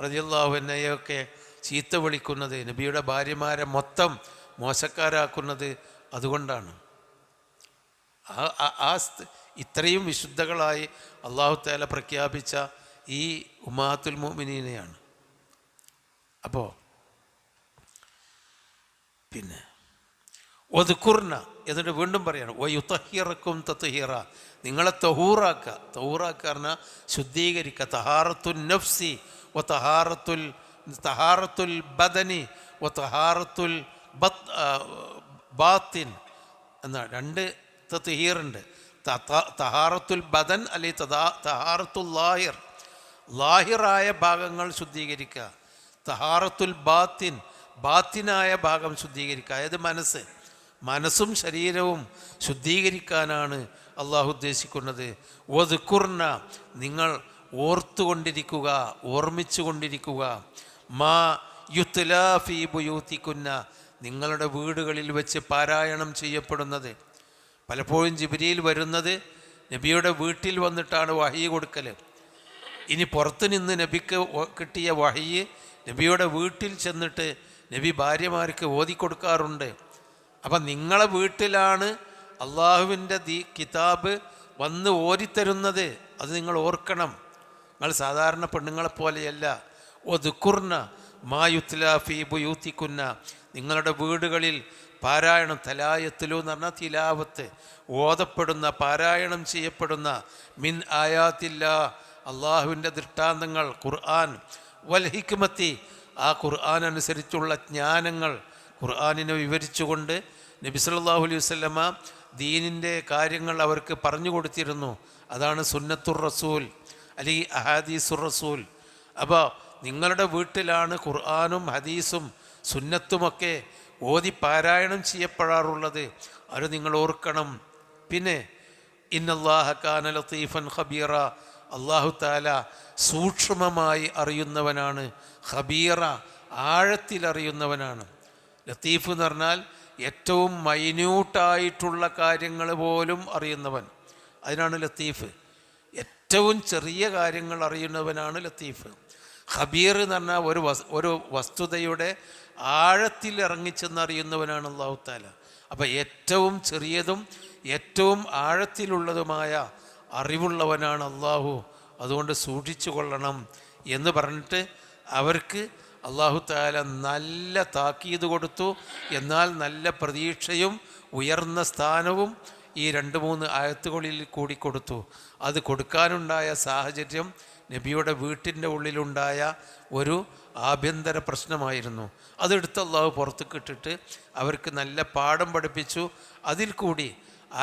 Speaker 1: റളിയല്ലാഹു അൻഹയൊക്കെ ചീത്ത വിളിക്കുന്നത്, നബിയുടെ ഭാര്യമാരെ മൊത്തം മോശക്കാരാക്കുന്നത് അതുകൊണ്ടാണ്. ഇത്രയും വിശുദ്ധകളായി അല്ലാഹു തആല പ്രഖ്യാപിച്ച ഈ ഉമ്മഹാത്തുൽ മുഅ്മിനീനെയാണ്. അപ്പോൾ പിന്നെ ഒതുക്കുർന എന്നിട്ട് വീണ്ടും പറയാണ് വയുതഹിറക്കും തത്ഹീറ, നിങ്ങളെ തഹൂറാക്കുക. തഹൂറാക്കുക പറഞ്ഞാൽ ശുദ്ധീകരിക്കുക. തഹാറത്തുൽ നഫ്സി വ തഹാറത്തുൽ ബദനി വ തഹാറത്തുൽ ബാത്തിൻ എന്ന രണ്ട് തത്ഹീറുണ്ട്. തഹാറത്തുൽ ബദൻ അല്ലെങ്കിൽ തഹാറത്തുൽ ലാഹിർ, ലാഹിറായ ഭാഗങ്ങൾ ശുദ്ധീകരിക്കുക. തഹാറത്തുൽ ബാത്തിൻ, ബാത്തിനായ ഭാഗം ശുദ്ധീകരിക്കുക. അതായത് മനസ്സും ശരീരവും ശുദ്ധീകരിക്കാനാണ് അള്ളാഹു ഉദ്ദേശിക്കുന്നത്. വദ്കുർന, നിങ്ങൾ ഓർത്തുകൊണ്ടിരിക്കുക, ഓർമ്മിച്ചു കൊണ്ടിരിക്കുക. മാ യുത്ലാ ഫീ ബുയൂതികുന്ന, നിങ്ങളുടെ വീടുകളിൽ വെച്ച് പാരായണം ചെയ്യപ്പെടുന്നത്. പലപ്പോഴും ജിബ്രീൽ വരുന്നത് നബിയുടെ വീട്ടിൽ വന്നിട്ടാണ് വഹയി കൊടുക്കൽ. ഇനി പുറത്തു നിന്ന് നബിക്ക് കിട്ടിയ വഹയി നബിയുടെ വീട്ടിൽ ചെന്നിട്ട് നബി ഭാര്യമാർക്ക് ഓതിക്കൊടുക്കാറുണ്ട്. അപ്പം നിങ്ങളെ വീട്ടിലാണ് അള്ളാഹുവിൻ്റെ കിതാബ് വന്ന് ഓരിത്തരുന്നത്. അത് നിങ്ങൾ ഓർക്കണം. നിങ്ങൾ സാധാരണ പെണ്ണുങ്ങളെപ്പോലെയല്ല. ഒതുക്കുർന മാ യുത്ലാ ഫീ ബുയൂതികുന്ന, നിങ്ങളുടെ വീടുകളിൽ പാരായണം, തലായത്തിലു എന്ന് പറഞ്ഞാൽ തിലാവത്ത്, ഓതപ്പെടുന്ന പാരായണം ചെയ്യപ്പെടുന്ന മിൻ ആയാത്തില്ല, അള്ളാഹുവിൻ്റെ ദൃഷ്ടാന്തങ്ങൾ, ഖുർആൻ, വൽ ഹിക്മത്തി, ആ ഖുർആൻ അനുസരിച്ചുള്ള ജ്ഞാനങ്ങൾ, ഖുർആനിനെ വിവരിച്ചുകൊണ്ട് നബി സല്ലല്ലാഹു അലൈഹി വസല്ലമ ദീനിൻ്റെ കാര്യങ്ങൾ അവർക്ക് പറഞ്ഞു കൊടുത്തിരുന്നു. അതാണ് സുന്നത്തുർ റസൂൽ അല്ലെങ്കിൽ അഹാദീസുർ റസൂൽ. അപ്പോൾ നിങ്ങളുടെ വീട്ടിലാണ് ഖുർആനും ഹദീസും സുന്നത്തുമൊക്കെ ഓതി പാരായണം ചെയ്യപ്പെടാറുള്ളത്. അത് നിങ്ങൾ ഓർക്കണം. പിന്നെ ഇന്നല്ലാഹ കാന ലതീഫൻ ഖബീറ, അല്ലാഹു തആല സൂക്ഷ്മമായി അറിയുന്നവനാണ്. ഖബീറ, ആഴത്തിലറിയുന്നവനാണ്. ലത്തീഫ് എന്ന് പറഞ്ഞാൽ ഏറ്റവും മൈന്യൂട്ടായിട്ടുള്ള കാര്യങ്ങൾ പോലും അറിയുന്നവൻ, അതിനാണ് ലത്തീഫ്. ഏറ്റവും ചെറിയ കാര്യങ്ങൾ അറിയുന്നവനാണ് ലത്തീഫ്. ഖബീർ എന്ന് പറഞ്ഞാൽ ഒരു വസ്തുതയുടെ ആഴത്തിൽ ഇറങ്ങിച്ചെന്നറിയുന്നവനാണ് അല്ലാഹു തആല. അപ്പോൾ ഏറ്റവും ചെറിയതും ഏറ്റവും ആഴത്തിലുള്ളതുമായ അറിവുള്ളവനാണ് അല്ലാഹു. അതുകൊണ്ട് സൂക്ഷിച്ചു കൊള്ളണം എന്ന് പറഞ്ഞിട്ട് അവർക്ക് അല്ലാഹു തആല നല്ല താക്കീത് കൊടുത്തു. എന്നാൽ നല്ല പ്രതീക്ഷയും ഉയർന്ന സ്ഥാനവും ഈ 2-3 ആയത്തുകളിൽ കൂടി കൊടുത്തു. അത് കൊടുക്കാനുണ്ടായ സാഹചര്യം നബിയുടെ വീട്ടിൻ്റെ ഉള്ളിലുണ്ടായ ഒരു ആഭ്യന്തര പ്രശ്നമായിരുന്നു. അതെടുത്ത് അല്ലാഹു പുറത്തേക്ക് ഇട്ടിട്ട് അവർക്ക് നല്ല പാഠം പഠിപ്പിച്ചു. അതിൽ കൂടി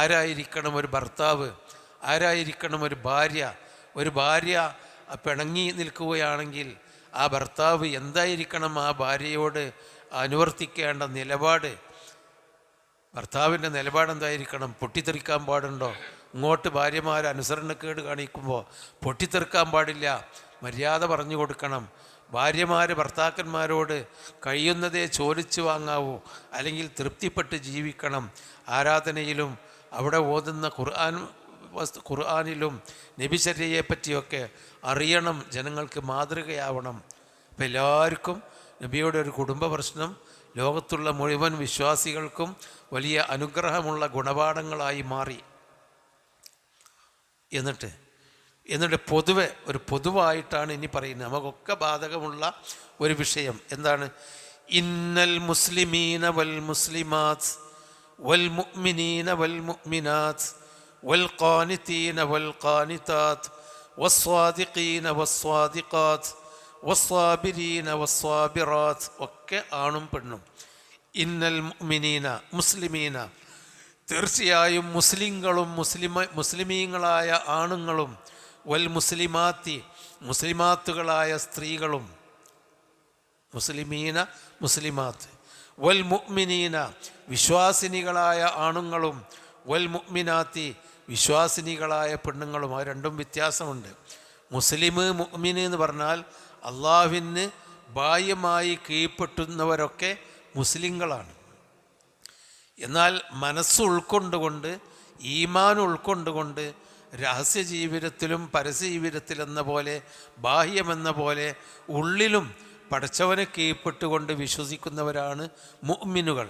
Speaker 1: ആരായിരിക്കണം ഒരു ഭർത്താവ്, ആരായിരിക്കണം ഒരു ഭാര്യ. ഒരു ഭാര്യ പിണങ്ങി നിൽക്കുകയാണെങ്കിൽ ആ ഭർത്താവ് എന്തായിരിക്കണം ആ ഭാര്യയോട് അനുവർത്തിക്കേണ്ട നിലപാട്. ഭർത്താവിൻ്റെ നിലപാട് എന്തായിരിക്കണം? പൊട്ടിത്തെറിക്കാൻ പാടുണ്ടോ? ഇങ്ങോട്ട് ഭാര്യമാർ അനുസരണക്കേട് കാണിക്കുമ്പോൾ പൊട്ടിത്തെറിക്കാൻ പാടില്ല, മര്യാദ പറഞ്ഞു കൊടുക്കണം. ഭാര്യമാർ ഭർത്താക്കന്മാരോട് കഴിയുന്നതേ ചോദിച്ചു വാങ്ങാവൂ, അല്ലെങ്കിൽ തൃപ്തിപ്പെട്ട് ജീവിക്കണം. ആരാധനയിലും അവിടെ ഓതുന്ന ഖുർആനിലും നബിചര്യയെ പറ്റിയൊക്കെ അറിയണം, ജനങ്ങൾക്ക് മാതൃകയാവണം. അപ്പം എല്ലാവർക്കും നബിയുടെ ഒരു കുടുംബ പ്രശ്നം ലോകത്തുള്ള മുഴുവൻ വിശ്വാസികൾക്കും വലിയ അനുഗ്രഹമുള്ള ഗുണപാഠങ്ങളായി മാറി. എന്നിട്ട് പൊതുവായിട്ടാണ് ഇനി പറയുന്നത്, നമുക്കൊക്കെ ബാധകമുള്ള ഒരു വിഷയം എന്താണ്? ഇന്നൽ മുസ്ലിമീന വൽ മുസ്ലിമാത്ത് വൽ മുഅ്മിനീന വൽ മുഅ്മിനാത്ത് വൽ ഖാനിതീന വൽ ഖാനിതാത്ത് വസ്വാദിഖീന വസ്വാദിഖാത്ത് വസ്വാബിരീന വസ്വാബിറാത്ത്, ഒക്കെ ആണും പെണ്ണും. ഇന്നൽ മുഅ്മിനീന, മുസ്ലിമീന, തീർച്ചയായും മുസ്ലിങ്ങളും മുസ്ലിമീങ്ങളായ ആണുങ്ങളും, വൽ മുസ്ലിമാത്തി, മുസ്ലിമാത്തുകളായ സ്ത്രീകളും, മുസ്ലിമീന മുസ്ലിമാത്ത്, വൽ മുഅ്മിനീന, വിശ്വാസിനികളായ ആണുങ്ങളും, വൽ മുഅ്മിനാത്തി, വിശ്വാസിനികളായ പെണ്ണുങ്ങളും. ആ രണ്ടും വ്യത്യാസമുണ്ട്. മുസ്ലിം മുഅ്മിൻ എന്ന് പറഞ്ഞാൽ അള്ളാഹുവിന് ബാഹ്യമായി കീഴ്പ്പെട്ടുന്നവരൊക്കെ മുസ്ലിങ്ങളാണ്. എന്നാൽ മനസ്സ് ഉൾക്കൊണ്ടുകൊണ്ട്, ഈമാൻ ഉൾക്കൊണ്ടുകൊണ്ട്, രഹസ്യ ജീവിതത്തിലും പരസ്യ ജീവിതത്തിലെന്ന പോലെ ബാഹ്യമെന്ന പോലെ ഉള്ളിലും പടച്ചവനെ കീഴ്പ്പെട്ടുകൊണ്ട് വിശ്വസിക്കുന്നവരാണ് മുഅ്മിനുകൾ.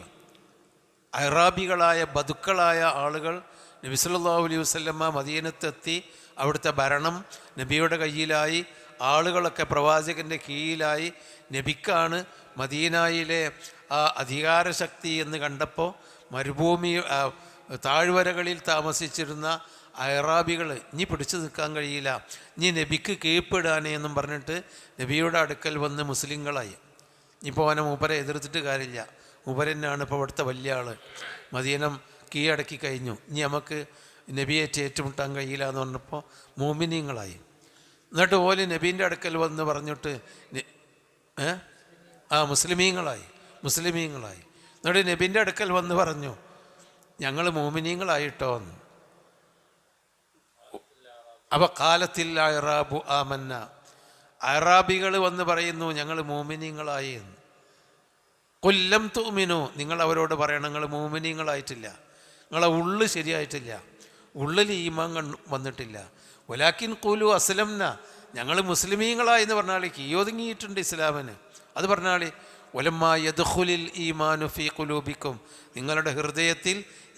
Speaker 1: അറാബികളായ ബദുക്കളായ ആളുകൾ നബി സല്ലല്ലാഹു അലൈഹി വസല്ലമ മദീനത്തെത്തി, അവിടുത്തെ ഭരണം നബിയുടെ കയ്യിലായി, ആളുകളൊക്കെ പ്രവാചകൻ്റെ കീഴിലായി. നബിക്കാണ് മദീനയിലെ ആ അധികാരശക്തി എന്ന് കണ്ടപ്പോൾ മരുഭൂമി താഴ്വരകളിൽ താമസിച്ചിരുന്ന അറാബികൾ ഇനി പിടിച്ചു നിൽക്കാൻ കഴിയില്ല, ഇനി നബിക്ക് കീഴ്പ്പെടാനേ എന്നും പറഞ്ഞിട്ട് നബിയുടെ അടുക്കൽ വന്ന് മുസ്ലിങ്ങളായി. ഇപ്പോൾ അവനെ മൂപ്പരെ എതിർത്തിട്ട് കാര്യമില്ല, മൂപ്പരനാണ് ഇപ്പോൾ ഇവിടുത്തെ വലിയ ആൾ, മദീനം കീഴടക്കി കഴിഞ്ഞു, ഇനി നമുക്ക് നബിയേറ്റ് ഏറ്റുമുട്ടാൻ കഴിയില്ല എന്ന് പറഞ്ഞപ്പോൾ മോമിനീങ്ങളായി. എന്നിട്ട് ഓല് നബീൻ്റെ അടുക്കൽ വന്ന് പറഞ്ഞിട്ട് മുസ്ലിമീങ്ങളായി. എന്നിട്ട് നബീൻ്റെ അടുക്കൽ വന്ന് പറഞ്ഞു, ഞങ്ങൾ മോമിനീങ്ങളായിട്ടോ എന്ന്. അപ്പോൾ കാലത്തിൽ അറാബു ആമന്ന, അറാബികൾ വന്ന് പറയുന്നു ഞങ്ങൾ മോമിനീങ്ങളായി എന്ന്. കൊല്ലം തുമിനു, നിങ്ങൾ അവരോട് പറയണം നിങ്ങൾ മോമിനീങ്ങളായിട്ടില്ല, നിങ്ങളെ ഉള്ളു ശരിയായിട്ടില്ല, ഉള്ളിൽ ഈമാൻ വന്നിട്ടില്ല. വലാക്കിൻ ഖൂലു അസ്ലംന, ഞങ്ങൾ മുസ്ലിമീങ്ങളായി എന്ന് പറഞ്ഞാൽ കീയൊതുങ്ങിയിട്ടുണ്ട് ഇസ്ലാമിന്. അത് പറഞ്ഞാൽ വലമ്മാ യദ്ഖുലിൽ ഈമാനു ഫീ ഖുലൂബിക്കും, നിങ്ങളുടെ ഹൃദയത്തിൽ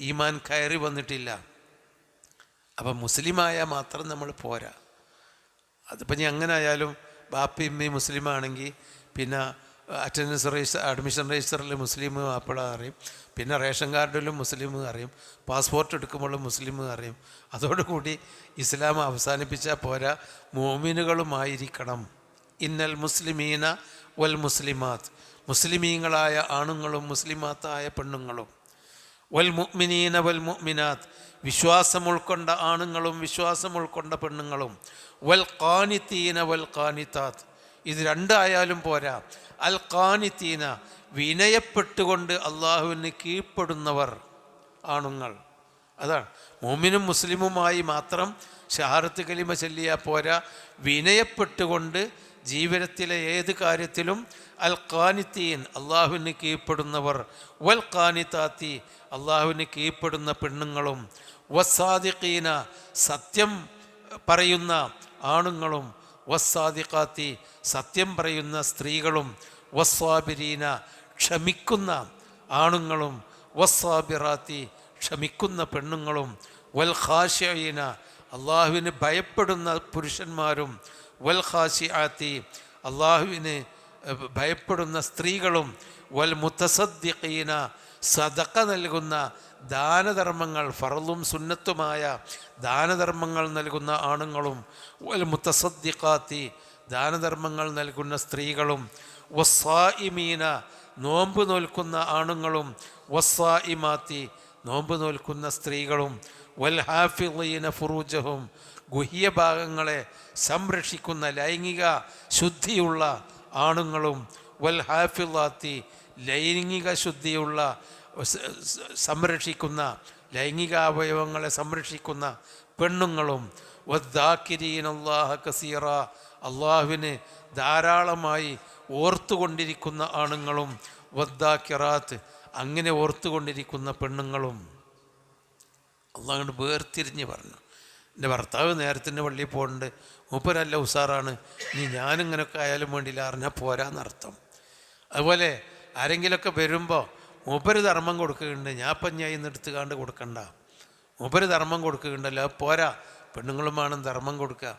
Speaker 1: ഈമാൻ കയറി വന്നിട്ടില്ല. അപ്പം മുസ്ലിമായ മാത്രം നമ്മൾ പോരാ. അതിപ്പോൾ ഇനി അങ്ങനെ ആയാലും ബാപ്പി ഇമ്മി മുസ്ലിമാണെങ്കിൽ പിന്നെ അഡ്മിഷൻ രജിസ്റ്ററിൽ മുസ്ലിം മാപ്പിള അറിയും, പിന്നെ റേഷൻ കാർഡിലും മുസ്ലിം അറിയും, പാസ്പോർട്ട് എടുക്കുമ്പോഴും മുസ്ലിം അറിയും. അതോടുകൂടി ഇസ്ലാം അവസാനിപ്പിച്ചാൽ പോരാ, മോമിനുകളുമായിരിക്കണം. ഇന്നൽ മുസ്ലിമീന വൽ മുസ്ലിമാത്ത്, മുസ്ലിമീങ്ങളായ ആണുങ്ങളും മുസ്ലിമാത്തായ പെണ്ണുങ്ങളും, വൽ മുഅ്മിനീന വൽ മുഅ്മിനാത്ത്, വിശ്വാസം ഉൾക്കൊണ്ട ആണുങ്ങളും വിശ്വാസം ഉൾക്കൊണ്ട പെണ്ണുങ്ങളും, വൽ ഖാനിത്തീന വൽ ഖാനിത്താത്ത്, ഇത് രണ്ടായാലും പോരാ. അൽ ഖാനിത്തീന, വിനയപ്പെട്ടുകൊണ്ട് അള്ളാഹുവിന് കീഴ്പ്പെടുന്നവർ ആണുങ്ങൾ. അതാണ് മുഅ്മിനും മുസ്ലിമുമായി മാത്രം ഷഹാദത്ത് കലിമ ചൊല്ലിയാൽ പോരാ, വിനയപ്പെട്ടുകൊണ്ട് ജീവിതത്തിലെ ഏത് കാര്യത്തിലും അൽ ഖാനിത്തീൻ, അള്ളാഹുവിന് കീഴ്പ്പെടുന്നവർ, വൽ ഖാനിത്താത്തി, അള്ളാഹുവിന് കീഴ്പ്പെടുന്ന പെണ്ണുങ്ങളും, വസ്സാദിഖീന, സത്യം പറയുന്ന ആണുങ്ങളും, വസ്സാദിഖാത്തി, സത്യം പറയുന്ന സ്ത്രീകളും, വസ്സാബിരീന, ക്ഷമിക്കുന്ന ആണുങ്ങളും, വസ്സാബിറാത്തി, ക്ഷമിക്കുന്ന പെണ്ണുങ്ങളും, വൽ ഖാശിഈന, അള്ളാഹുവിന് ഭയപ്പെടുന്ന പുരുഷന്മാരും, വൽ ഖാശിആത്തി, അള്ളാഹുവിന് ഭയപ്പെടുന്ന സ്ത്രീകളും, വൽ മുത്തസദ്ദിഖീന, സദഖ നൽകുന്ന ദാനധർമ്മങ്ങൾ, ഫർളും സുന്നത്തുമായ ദാനധർമ്മങ്ങൾ നൽകുന്ന ആണുങ്ങളും, വൽ മുത്തസദ്ദിഖാത്തി, ദാനധർമ്മങ്ങൾ നൽകുന്ന സ്ത്രീകളും, വസ്സായിമീന, നോമ്പ് നോൽക്കുന്ന ആണുങ്ങളും, വസ്സായിമാത്തി, നോമ്പ് നോൽക്കുന്ന സ്ത്രീകളും, വൽ ഹാഫിളീന ഫുറൂജഹും, ഗുഹ്യഭാഗങ്ങളെ സംരക്ഷിക്കുന്ന ലൈംഗിക ശുദ്ധിയുള്ള ആണുങ്ങളും, വൽ ഹാഫിളാത്തി, ലൈംഗിക ശുദ്ധിയുള്ള സംരക്ഷിക്കുന്ന ലൈംഗികാവയവങ്ങളെ സംരക്ഷിക്കുന്ന പെണ്ണുങ്ങളും, വദ്ദാക്കിരീനല്ലാഹ കസീറ, അള്ളാഹുവിന് ധാരാളമായി ഓർത്തുകൊണ്ടിരിക്കുന്ന ആണുങ്ങളും, വദ്ദാക്കിറാത്ത്, അങ്ങനെ ഓർത്തുകൊണ്ടിരിക്കുന്ന പെണ്ണുങ്ങളും. അള്ളാഹ് വേർതിരിഞ്ഞ് പറഞ്ഞു. എൻ്റെ ഭർത്താവ് നേരത്തിൻ്റെ പള്ളിയിൽ പോകുന്നുണ്ട്, മൂപ്പരല്ല ഉസാറാണ്, ഇനി ഞാനിങ്ങനെയൊക്കെ ആയാലും വേണ്ടിയില്ല അറിഞ്ഞാൽ പോരാന്നർത്ഥം. അതുപോലെ ആരെങ്കിലുമൊക്കെ വരുമ്പോൾ മൂപ്പര് ധർമ്മം കൊടുക്കുന്നുണ്ട്, ഞാൻ ഇപ്പം ഞാൻ ഇന്ന് എടുത്തുകാണ്ട് കൊടുക്കണ്ട, മൂപ്പര് ധർമ്മം കൊടുക്കുന്നുണ്ടല്ലോ, പോരാ, പെണ്ണുങ്ങളും വേണം ധർമ്മം കൊടുക്കുക.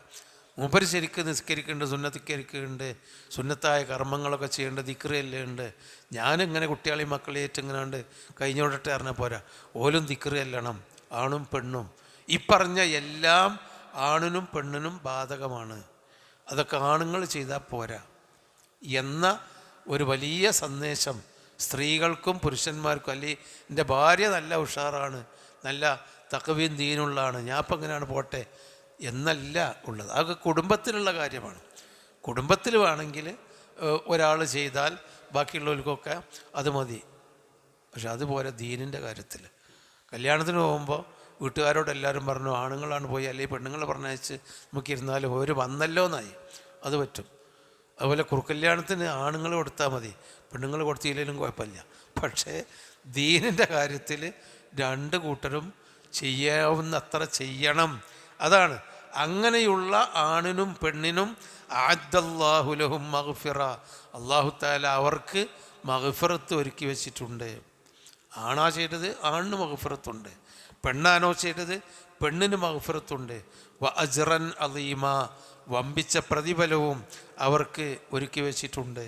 Speaker 1: മൂപ്പര് ശരിക്കും നിസ്കരിക്കുന്നുണ്ട്, സുന്നത്തിക്കരിക്കുന്നുണ്ട്, സുന്നത്തായ കർമ്മങ്ങളൊക്കെ ചെയ്യേണ്ട ദിക്റെല്ലാം ഉണ്ട്, ഞാനിങ്ങനെ കുട്ടികളെയും മക്കളെയും ഇങ്ങനെയുണ്ട് കഴിഞ്ഞോടട്ടെ അറിഞ്ഞാൽ പോരാ, ഓലും ദിക്റ് ചെല്ലണം, ആണും പെണ്ണും. ഈ പറഞ്ഞ എല്ലാം ആണിനും പെണ്ണിനും ബാധകമാണ്, അതൊക്കെ ആണുങ്ങൾ ചെയ്താൽ പോരാ എന്ന ഒരു വലിയ സന്ദേശം സ്ത്രീകൾക്കും പുരുഷന്മാർക്കും. അല്ലെങ്കിൽ എൻ്റെ ഭാര്യ നല്ല ഉഷാറാണ്, നല്ല തഖ്വയും ദീനുള്ളതാണ്, ഞാൻ ഇപ്പം എങ്ങനെയാണ് പോട്ടെ എന്നല്ല ഉള്ളത്. അതൊക്കെ കുടുംബത്തിലുള്ള കാര്യമാണ്. കുടുംബത്തിൽ വേണമെങ്കിൽ ഒരാൾ ചെയ്താൽ ബാക്കിയുള്ളവർക്കൊക്കെ അത് മതി. പക്ഷെ അതുപോലെ ദീനിൻ്റെ കാര്യത്തിൽ കല്യാണത്തിന് പോകുമ്പോൾ വീട്ടുകാരോട് എല്ലാവരും പറഞ്ഞു ആണുങ്ങളാണ് പോയി അല്ലെങ്കിൽ പെണ്ണുങ്ങൾ പറഞ്ഞയച്ച് നമുക്കിരുന്നാലും ഒരു വന്നല്ലോ എന്നായി, അത് പറ്റും. അതുപോലെ കുറുക്കല്യാണത്തിന് ആണുങ്ങൾ കൊടുത്താൽ മതി, പെണ്ണുങ്ങൾ കൊടുത്തില്ലെങ്കിലും കുഴപ്പമില്ല. പക്ഷേ ദീനിൻ്റെ കാര്യത്തിൽ രണ്ട് കൂട്ടരും ചെയ്യാവുന്നത്ര ചെയ്യണം. അതാണ് അങ്ങനെയുള്ള ആണിനും പെണ്ണിനും അഅദ്ദല്ലാഹു ലഹും മഗ്ഫിറ, അല്ലാഹു തആല അവർക്ക് മഗ്ഫിറത്ത് ഒരുക്കി വെച്ചിട്ടുണ്ട്. ആണാ ചെയ്തത് ആണിന് മഗ്ഫിറത്തുണ്ട്, പെണ്ണാണോ ചെയ്തത് പെണ്ണിന് മഗ്ഫിറത്തുണ്ട്. വ അജ്റൻ അളീമ, വമ്പിച്ച പ്രതിഫലവും അവർക്ക് ഒരുക്കി വെച്ചിട്ടുണ്ട്.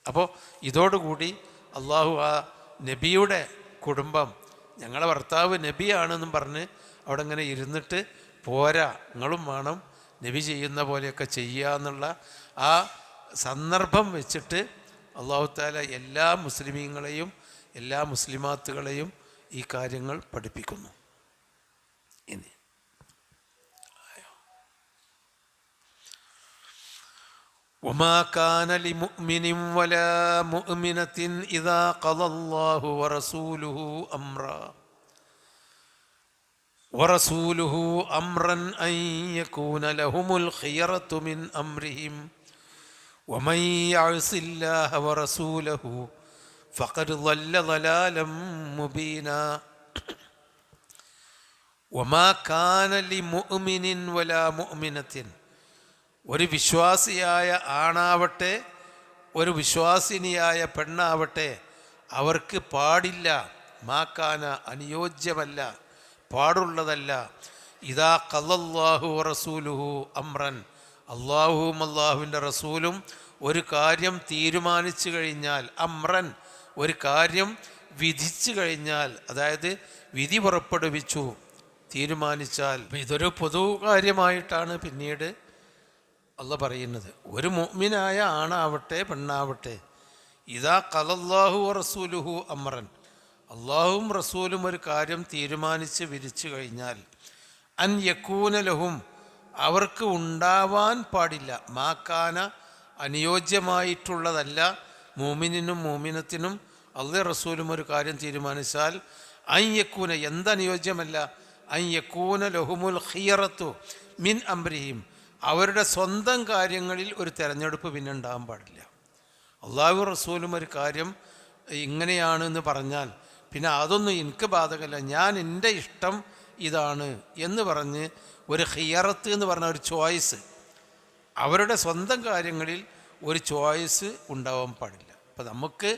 Speaker 1: അപ്പോൾ ഇതോടുകൂടി അള്ളാഹു ആ നബിയുടെ കുടുംബം, ഞങ്ങളെ ഭർത്താവ് നബിയാണെന്നും പറഞ്ഞ് അവിടെ ഇങ്ങനെ ഇരുന്നിട്ട് പോരാ, നിങ്ങളും വേണം നബി ചെയ്യുന്ന പോലെയൊക്കെ ചെയ്യുക എന്നുള്ള ആ സന്ദർഭം വെച്ചിട്ട് അള്ളാഹു തആല എല്ലാ മുസ്ലിമീങ്ങളെയും എല്ലാ മുസ്ലിമാത്തുകളെയും ഈ കാര്യങ്ങൾ പഠിപ്പിക്കുന്നു. ഇനി وما كان لمؤمن ولا مؤمنة إذا قضى الله ورسوله أمرا أن يكون لهم الخيرة من أمرهم ومن يعص الله ورسوله فقد ضل ضلالا مبينا وما كان لمؤمن ولا مؤمنة, ഒരു വിശ്വാസിയായ ആണാവട്ടെ ഒരു വിശ്വാസിനിയായ പെണ്ണാവട്ടെ അവർക്ക് പാടില്ല, മാക്കാന അനുയോജ്യമല്ല, പാടുള്ളതല്ല, ഇദാ ഖളല്ലാഹു വറസൂലുഹു അംറൻ, അള്ളാഹുവും അള്ളാഹുവിൻ്റെ റസൂലും ഒരു കാര്യം തീരുമാനിച്ചു കഴിഞ്ഞാൽ, അംറൻ ഒരു കാര്യം വിധിച്ചു കഴിഞ്ഞാൽ, അതായത് വിധി പുറപ്പെടുവിച്ചു തീരുമാനിച്ചാൽ, ഇതൊരു പൊതു കാര്യമായിട്ടാണ് പിന്നീട് അള്ളാഹ് പറയുന്നത്. ഒരു മുഅ്മിനായ ആണാവട്ടെ പെണ്ണാവട്ടെ, ഇദാ ഖളല്ലാഹു വറസൂലുഹു അംറൻ, അള്ളാഹുവും റസൂലും ഒരു കാര്യം തീരുമാനിച്ച് വിധിച്ചു കഴിഞ്ഞാൽ, അൻ യകൂന ലഹും അവർക്ക് ഉണ്ടാവാൻ പാടില്ല, മാക്കാന അനുയോജ്യമായിട്ടുള്ളതല്ല, മൂമിനിനും മൂമിനത്തിനും അള്ളാഹ് റസൂലും ഒരു കാര്യം തീരുമാനിച്ചാൽ, അൻ യകൂന എന്തനുയോജ്യമല്ല, അൻ യകൂന ലഹുമുൽ ഖിയറത്തു മിൻ അംരിഹിം അവരുടെ സ്വന്തം കാര്യങ്ങളിൽ ഒരു തിരഞ്ഞെടുപ്പ് പിന്നെ ഉണ്ടാകാൻ പാടില്ല. അള്ളാഹു റസൂലും ഒരു കാര്യം ഇങ്ങനെയാണെന്ന് പറഞ്ഞാൽ പിന്നെ അതൊന്നും എനിക്ക് ബാധകമല്ല, ഞാൻ എൻ്റെ ഇഷ്ടം ഇതാണ് എന്ന് പറഞ്ഞ് ഒരു ഖിയറത്ത് എന്ന് പറഞ്ഞ ഒരു ചോയ്സ്, അവരുടെ സ്വന്തം കാര്യങ്ങളിൽ ഒരു ചോയ്സ് ഉണ്ടാവാൻ പാടില്ല. അപ്പം നമുക്ക്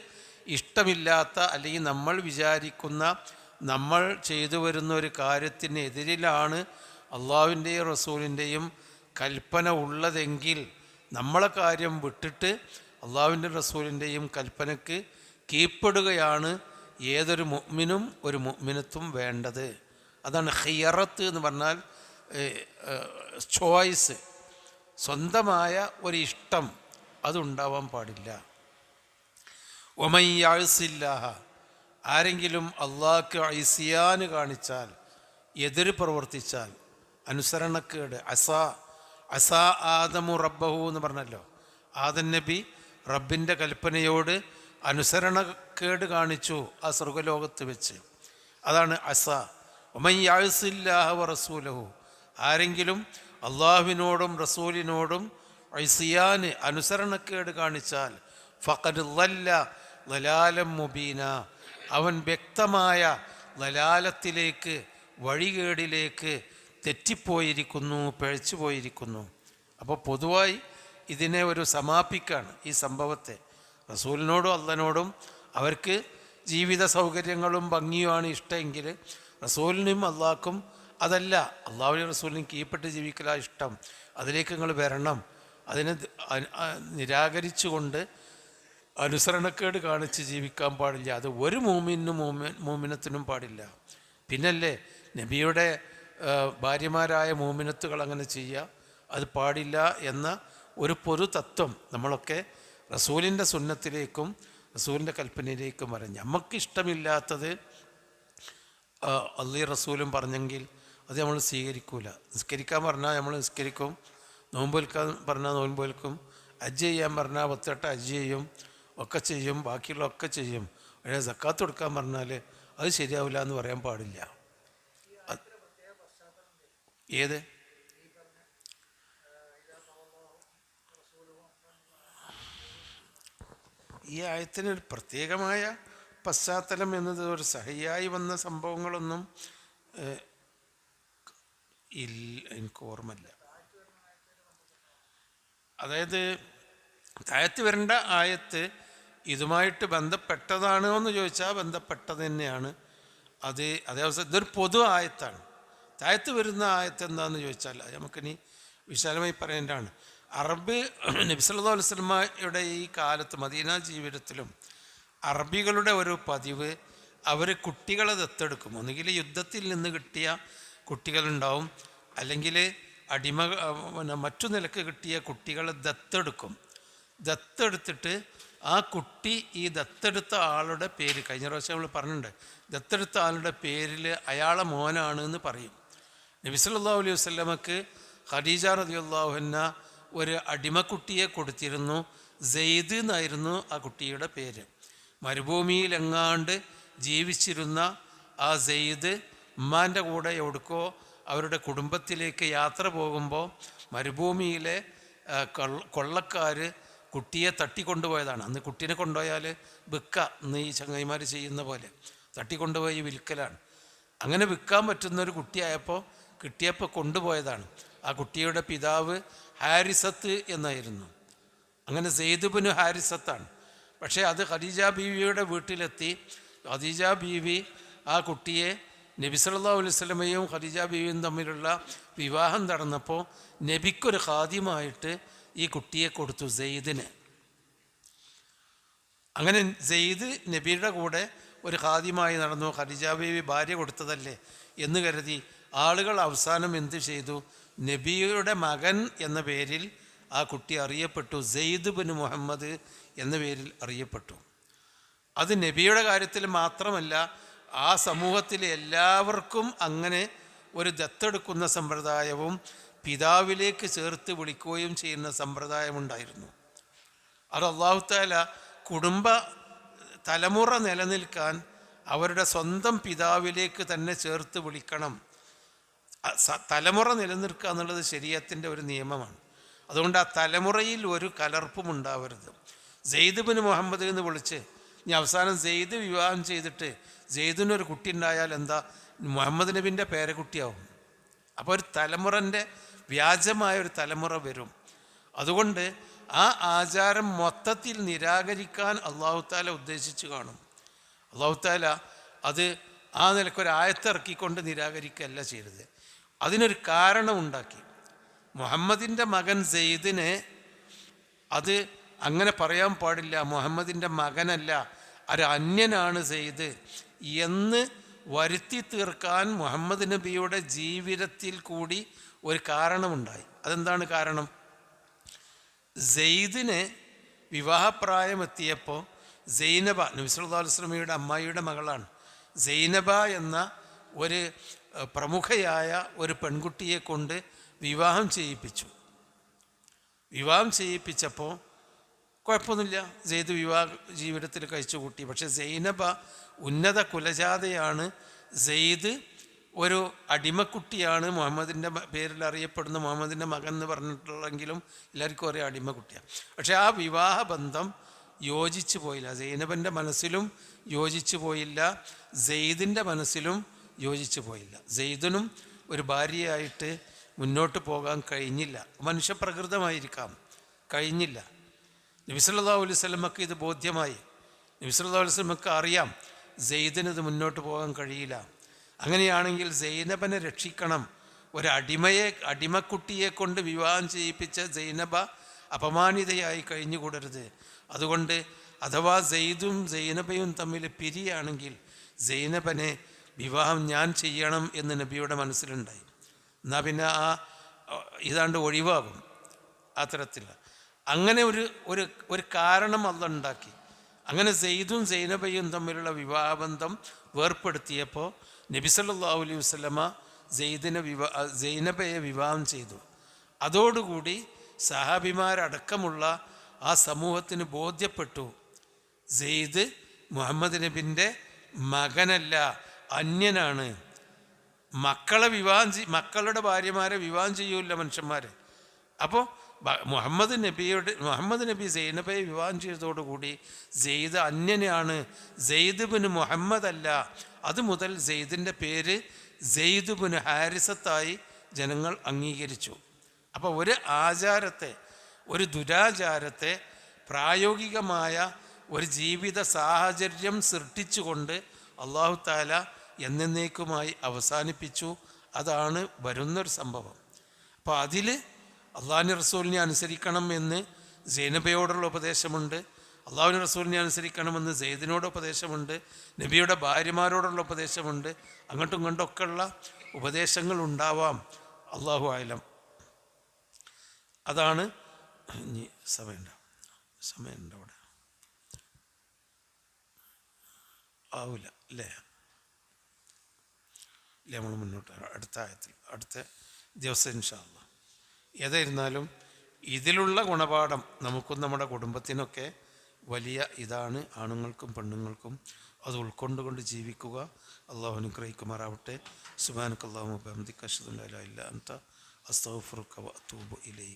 Speaker 1: ഇഷ്ടമില്ലാത്ത അല്ലെങ്കിൽ നമ്മൾ വിചാരിക്കുന്ന നമ്മൾ ചെയ്തു വരുന്ന ഒരു കാര്യത്തിനെതിരിലാണ് അള്ളാഹുവിൻ്റെയും റസൂലിൻ്റെയും കൽപ്പന ഉള്ളതെങ്കിൽ നമ്മളെ കാര്യം വിട്ടിട്ട് അള്ളാഹുവിൻ്റെ റസൂലിൻ്റെയും കൽപ്പനയ്ക്ക് കീഴ്പ്പെടുകയാണ് ഏതൊരു മുഅ്മിനും ഒരു മുഅ്മിനത്തും വേണ്ടത്. അതാണ് ഖിയറത്ത് എന്ന് പറഞ്ഞാൽ ചോയ്സ്, സ്വന്തമായ ഒരു ഇഷ്ടം അതുണ്ടാവാൻ പാടില്ല. വമൻ യഅസില്ലാഹ ആരെങ്കിലും അള്ളാഹ്ക്ക് ഇസ്യാന് കാണിച്ചാൽ, എതിര് പ്രവർത്തിച്ചാൽ, അനുസരണക്കേട്, അസാ ആദമു റബ്ബഹു എന്ന് പറഞ്ഞല്ലോ, ആദം നബി റബ്ബിൻ്റെ കൽപ്പനയോട് അനുസരണക്കേട് കാണിച്ചു ആ സ്വർഗലോകത്ത് വെച്ച്, അതാണ് അസാ. വമൻ യഅസില്ലാഹ വറസൂലഹു ആരെങ്കിലും അള്ളാഹുവിനോടും റസൂലിനോടും ഇസ്യാന് അനുസരണക്കേട് കാണിച്ചാൽ, ഫഖദ് ളല്ല ളലാലം മുബീന അവൻ വ്യക്തമായ ളലാലത്തിലേക്ക് വഴികേടിലേക്ക് തെറ്റിപ്പോയിരിക്കുന്നു, പിഴച്ചു പോയിരിക്കുന്നു. അപ്പോൾ പൊതുവായി ഇതിനെ ഒരു സമാപിക്കാണ് ഈ സംഭവത്തെ. റസൂലിനോടും അള്ളനോടും അവർക്ക് ജീവിത സൗകര്യങ്ങളും ഭംഗിയുമാണ് ഇഷ്ടമെങ്കിൽ റസൂലിനും അള്ളാഹ്ക്കും അതല്ല, അള്ളാഹുവിനും റസൂലിനും കീഴ്പ്പെട്ട് ജീവിക്കലാണ് ഇഷ്ടം, അതിലേക്ക് നിങ്ങൾ വരണം. അതിനെ നിരാകരിച്ചുകൊണ്ട് അനുസരണക്കേട് കാണിച്ച് ജീവിക്കാൻ പാടില്ല. അത് ഒരു മൂമിനത്തിനും പാടില്ല. പിന്നല്ലേ നബിയുടെ ഭാര്യമാരായ മൂമിനത്തുകൾ അങ്ങനെ ചെയ്യുക, അത് പാടില്ല എന്ന ഒരു പൊതു തത്വം നമ്മളൊക്കെ റസൂലിൻ്റെ സുന്നത്തിലേക്കും റസൂലിൻ്റെ കൽപ്പനയിലേക്കും വരാം. നമുക്കിഷ്ടമില്ലാത്തത് അള്ളി റസൂലും പറഞ്ഞെങ്കിൽ അത് നമ്മൾ സ്വീകരിക്കൂല. നിസ്കരിക്കാൻ പറഞ്ഞാൽ നമ്മൾ നിസ്കരിക്കും, നോമ്പ് വിൽക്കാൻ പറഞ്ഞാൽ നോമ്പ് വിൽക്കും, ഹജ്ജ് ചെയ്യാൻ പറഞ്ഞാൽ 10 ഹജ്ജ് ചെയ്യും, ഒക്കെ ചെയ്യും, ബാക്കിയുള്ള ഒക്കെ ചെയ്യും. പക്ഷേ സക്കാത്ത് കൊടുക്കാൻ പറഞ്ഞാൽ അത് ശരിയാവില്ല എന്ന് പറയാൻ പാടില്ല. ഏത് ഈ ആയത്തിനൊരു പ്രത്യേകമായ പശ്ചാത്തലം എന്നത് ഒരു സഹിയായി വന്ന സംഭവങ്ങളൊന്നും എനിക്ക് ഓർമ്മയില്ല. അതായത് താഴത്ത് വരേണ്ട ആയത്ത് ഇതുമായിട്ട് ബന്ധപ്പെട്ടതാണോ എന്ന് ചോദിച്ചാൽ ബന്ധപ്പെട്ടത് തന്നെയാണ്. അതേ അവസ്ഥ ഇതൊരു പൊതു ആയത്താണ്. താഴത്ത് വരുന്ന ആയത്ത് എന്താണെന്ന് ചോദിച്ചാൽ നമുക്കിനി വിശാലമായി പറയേണ്ടതാണ്. അറബ് നബി സല്ലല്ലാഹു അലൈഹി വസല്ലമയുടെ ഈ കാലത്ത് മദീന ജീവിതത്തിലും അറബികളുടെ ഒരു പതിവ്, അവർ കുട്ടികളെ ദത്തെടുക്കും. ഒന്നുകിൽ യുദ്ധത്തിൽ നിന്ന് കിട്ടിയ കുട്ടികളുണ്ടാവും, അല്ലെങ്കിൽ മറ്റു നിലക്ക് കിട്ടിയ കുട്ടികളെ ദത്തെടുക്കും. ദത്തെടുത്തിട്ട് ആ കുട്ടി ഈ ദത്തെടുത്ത ആളുടെ പേര്, കഴിഞ്ഞ പ്രാവശ്യം നമ്മൾ പറഞ്ഞിട്ടുണ്ട്, ദത്തെടുത്ത ആളുടെ പേരിൽ അയാളെ മോനാണ് എന്ന് പറയും. നബി സല്ലല്ലാഹു അലൈഹി വസല്ലമക്ക് ഖദീജ റളിയല്ലാഹു അൻഹ ഒരു അടിമക്കുട്ടിയെ കൊടുത്തിരുന്നു. സെയ്ദ് എന്നായിരുന്നു ആ കുട്ടിയുടെ പേര്. മരുഭൂമിയിലെങ്ങാണ്ട് ജീവിച്ചിരുന്ന ആ സെയ്ദ് ഉമ്മാൻ്റെ കൂടെ എവിടുക്കോ അവരുടെ കുടുംബത്തിലേക്ക് യാത്ര പോകുമ്പോൾ മരുഭൂമിയിലെ കൊള്ളക്കാർ കുട്ടിയെ തട്ടിക്കൊണ്ടുപോയതാണ്. അന്ന് കുട്ടീനെ കൊണ്ടുപോയാൽ വിൽക്ക, ഇന്ന് ഈ ചങ്ങായിമാർ ചെയ്യുന്ന പോലെ തട്ടിക്കൊണ്ടുപോയി വിൽക്കലാണ്. അങ്ങനെ വിൽക്കാൻ പറ്റുന്നൊരു കുട്ടിയായപ്പോൾ കിട്ടിയപ്പോൾ കൊണ്ടുപോയതാണ്. ആ കുട്ടിയുടെ പിതാവ് ഹാരിസത്ത് എന്നായിരുന്നു. അങ്ങനെ സെയ്ദ് ബിൻ ഹാരിസത്താണ്. പക്ഷേ അത് ഖദീജ ബീവിയുടെ വീട്ടിലെത്തി. ഖദീജ ബീവി ആ കുട്ടിയെ നബി സല്ലല്ലാഹു അലൈഹി വസല്ലമയും ഖദീജ ബീവിയും തമ്മിലുള്ള വിവാഹം നടന്നപ്പോൾ നബിക്കൊരു ഖാദിമായിട്ട് ഈ കുട്ടിയെ കൊടുത്തു, സെയ്ദിന്. അങ്ങനെ സെയ്ദ് നബിയുടെ കൂടെ ഒരു ഖാദിമായി നടന്നു. ഖദീജ ബീവി ഭാര്യ കൊടുത്തതല്ലേ എന്ന് കരുതി ആളുകൾ അവസാനം എന്ത് ചെയ്തു? നബിയുടെ മകൻ എന്ന പേരിൽ ആ കുട്ടി അറിയപ്പെട്ടു. സെയ്ദ് ബിൻ മുഹമ്മദ് എന്ന പേരിൽ അറിയപ്പെട്ടു. അത് നബിയുടെ കാര്യത്തിൽ മാത്രമല്ല, ആ സമൂഹത്തിലെ എല്ലാവർക്കും അങ്ങനെ ഒരു ദത്തെടുക്കുന്ന സമ്പ്രദായവും പിതാവിലേക്ക് ചേർത്ത് വിളിക്കുകയും ചെയ്യുന്ന സമ്പ്രദായമുണ്ടായിരുന്നു. അത് അല്ലാഹു തആല കുടുംബ തലമുറ നിലനിൽക്കാൻ അവരുടെ സ്വന്തം പിതാവിലേക്ക് തന്നെ ചേർത്ത് വിളിക്കണം. തലമുറ നിലനിൽക്കുക എന്നുള്ളത് ശരീഅത്തിൻ്റെ ഒരു നിയമമാണ്. അതുകൊണ്ട് ആ തലമുറയിൽ ഒരു കലർപ്പും ഉണ്ടാവരുത്. സെയ്ദ് ബിൻ മുഹമ്മദ് എന്ന് വിളിച്ച് ഇനി അവസാനം സെയ്ദ് വിവാഹം ചെയ്തിട്ട് സെയ്ദിനൊരു കുട്ടി ഉണ്ടായാൽ എന്താ, മുഹമ്മദ് നബിൻ്റെ പേരക്കുട്ടിയാവും. അപ്പോൾ ഒരു തലമുറൻ്റെ വ്യാജമായ ഒരു തലമുറ വരും. അതുകൊണ്ട് ആ ആചാരം മൊത്തത്തിൽ നിരാകരിക്കാൻ അല്ലാഹു തആല ഉദ്ദേശിച്ച് കാണും. അല്ലാഹു തആല അത് ആ നിലക്കൊരു ആയത്തിറക്കിക്കൊണ്ട് നിരാകരിക്കുകയല്ല ചെയ്തത്. അതിനൊരു കാരണം ഉണ്ടാക്കി. മുഹമ്മദിൻ്റെ മകൻ സെയ്ദിനെ അത് അങ്ങനെ പറയാൻ പാടില്ല, മുഹമ്മദിൻ്റെ മകനല്ല, ഒരു അന്യനാണ് സെയ്ദ് എന്ന് വരുത്തി തീർക്കാൻ മുഹമ്മദ് നബിയുടെ ജീവിതത്തിൽ കൂടി ഒരു കാരണമുണ്ടായി. അതെന്താണ് കാരണം? സെയ്ദിന് വിവാഹപ്രായമെത്തിയപ്പോൾ സൈനബ, നബി സല്ലല്ലാഹു അലൈഹി വസല്ലമയുടെ അമ്മായിയുടെ മകളാണ്, സൈനബ എന്ന ഒരു പ്രമുഖയായ ഒരു പെൺകുട്ടിയെ കൊണ്ട് വിവാഹം ചെയ്യിപ്പിച്ചപ്പോൾ കുഴപ്പമൊന്നുമില്ല, സെയ്ദ് വിവാഹ ജീവിതത്തിൽ കഴിച്ചു കൂട്ടി. പക്ഷെ സൈനബ ഉന്നത കുലജാതയാണ്. സെയ്ദ് ഒരു അടിമക്കുട്ടിയാണ്, മുഹമ്മദിൻ്റെ പേരിൽ അറിയപ്പെടുന്ന മുഹമ്മദിൻ്റെ മകൻ എന്ന് പറഞ്ഞിട്ടുള്ളെങ്കിലും എല്ലാവർക്കും ഒരേ അടിമക്കുട്ടിയാണ്. പക്ഷെ ആ വിവാഹബന്ധം യോജിച്ചു പോയില്ല. സൈനബൻ്റെ മനസ്സിലും യോജിച്ചു പോയില്ല, സെയ്ദിൻ്റെ മനസ്സിലും യോജിച്ചു പോയില്ല. സെയ്ദിനും ഒരു ഭാര്യയായിട്ട് മുന്നോട്ട് പോകാൻ കഴിഞ്ഞില്ല. മനുഷ്യപ്രകൃതമായിരിക്കാം, കഴിഞ്ഞില്ല. നബി സല്ലല്ലാഹു അലൈഹി വസല്ലമക്ക് ഇത് ബോധ്യമായി. നബി സല്ലല്ലാഹു അലൈഹി വസല്ലമക്ക് അറിയാം സെയ്ദിന് ഇത് മുന്നോട്ട് പോകാൻ കഴിയില്ല. അങ്ങനെയാണെങ്കിൽ സൈനബനെ രക്ഷിക്കണം. അടിമക്കുട്ടിയെ കൊണ്ട് വിവാഹം ചെയ്യിപ്പിച്ച സൈനബ അപമാനിതയായി കഴിഞ്ഞുകൂടരുത്. അതുകൊണ്ട് അഥവാ സെയ്ദും സൈനബയും തമ്മിൽ പിരിയാണെങ്കിൽ സൈനബനെ വിവാഹം ഞാൻ ചെയ്യണം എന്ന് നബിയുടെ മനസ്സിലുണ്ടായി. എന്നാൽ പിന്നെ ഇതാണ്ട് ഒഴിവാകും ആ തരത്തിൽ. അങ്ങനെ ഒരു കാരണം അല്ലാഹ് ഉണ്ടാക്കി. അങ്ങനെ സെയ്ദും സൈനബയും തമ്മിലുള്ള വിവാഹബന്ധം വേർപ്പെടുത്തിയപ്പോൾ നബി സല്ലല്ലാഹു അലൈഹി വസല്ലമ സൈനബയെ വിവാഹം ചെയ്തു. അതോടുകൂടി സഹാബിമാരടക്കമുള്ള ആ സമൂഹത്തിന് ബോധ്യപ്പെട്ടു, സെയ്ദ് മുഹമ്മദ് നബിൻ്റെ മകനല്ല, അന്യനാണ്. മക്കളുടെ ഭാര്യമാരെ വിവാഹം ചെയ്യൂല മനുഷ്യന്മാർ. അപ്പോൾ മുഹമ്മദ് നബി സൈനബയെ വിവാഹം ചെയ്തതോടുകൂടി സെയ്ദ് അന്യനാണ്, സെയ്ദ് ബിൻ മുഹമ്മദ് അല്ല. അതുമുതൽ സെയ്ദിൻ്റെ പേര് സെയ്ദ് ബിൻ ഹാരിസത്തായി ജനങ്ങൾ അംഗീകരിച്ചു. അപ്പോൾ ഒരു ആചാരത്തെ, ഒരു ദുരാചാരത്തെ പ്രായോഗികമായ ഒരു ജീവിത സാഹചര്യം സൃഷ്ടിച്ചുകൊണ്ട് അള്ളാഹു താല എന്നേക്കുമായി അവസാനിപ്പിച്ചു. അതാണ് വരുന്നൊരു സംഭവം. അപ്പോൾ അതിൽ അള്ളാഹുവിൻ്റെ റസൂലിനെ അനുസരിക്കണം എന്ന് സൈനബയോടുള്ള ഉപദേശമുണ്ട്, അള്ളാഹുവിൻ്റെ റസൂലിനെ അനുസരിക്കണമെന്ന് സെയ്ദിനോട് ഉപദേശമുണ്ട്, നബിയുടെ ഭാര്യമാരോടുള്ള ഉപദേശമുണ്ട്. അങ്ങോട്ടും ഇങ്ങോട്ടൊക്കെ ഉള്ള ഉപദേശങ്ങൾ ഉണ്ടാവാം, അള്ളാഹു ആലം. അതാണ് ഇനി സമയമുണ്ട് അവിടെ ആവില്ല അല്ലേ? നമ്മൾ മുന്നോട്ട് അടുത്ത ആയത്തിൽ അടുത്ത ദിവസം ഇൻഷാ അല്ലാഹ്. ഏതായിരുന്നാലും ഇതിലുള്ള ഗുണപാഠം നമുക്കും നമ്മുടെ കുടുംബത്തിനൊക്കെ വലിയ ഇതാണ്. ആണുങ്ങൾക്കും പെണ്ണുങ്ങൾക്കും അത് ഉൾക്കൊണ്ടുകൊണ്ട് ജീവിക്കുക. അള്ളാഹു അനുഗ്രഹിക്കുമാറാവട്ടെ. സുബ്ഹാനക അല്ലാഹുമ്മ വബിഹംദിക അശ്ഹദു അൻ ലാ ഇലാഹ ഇല്ല അൻത അസ്തഗ്ഫിറുക വഅതൂബു ഇലൈക്.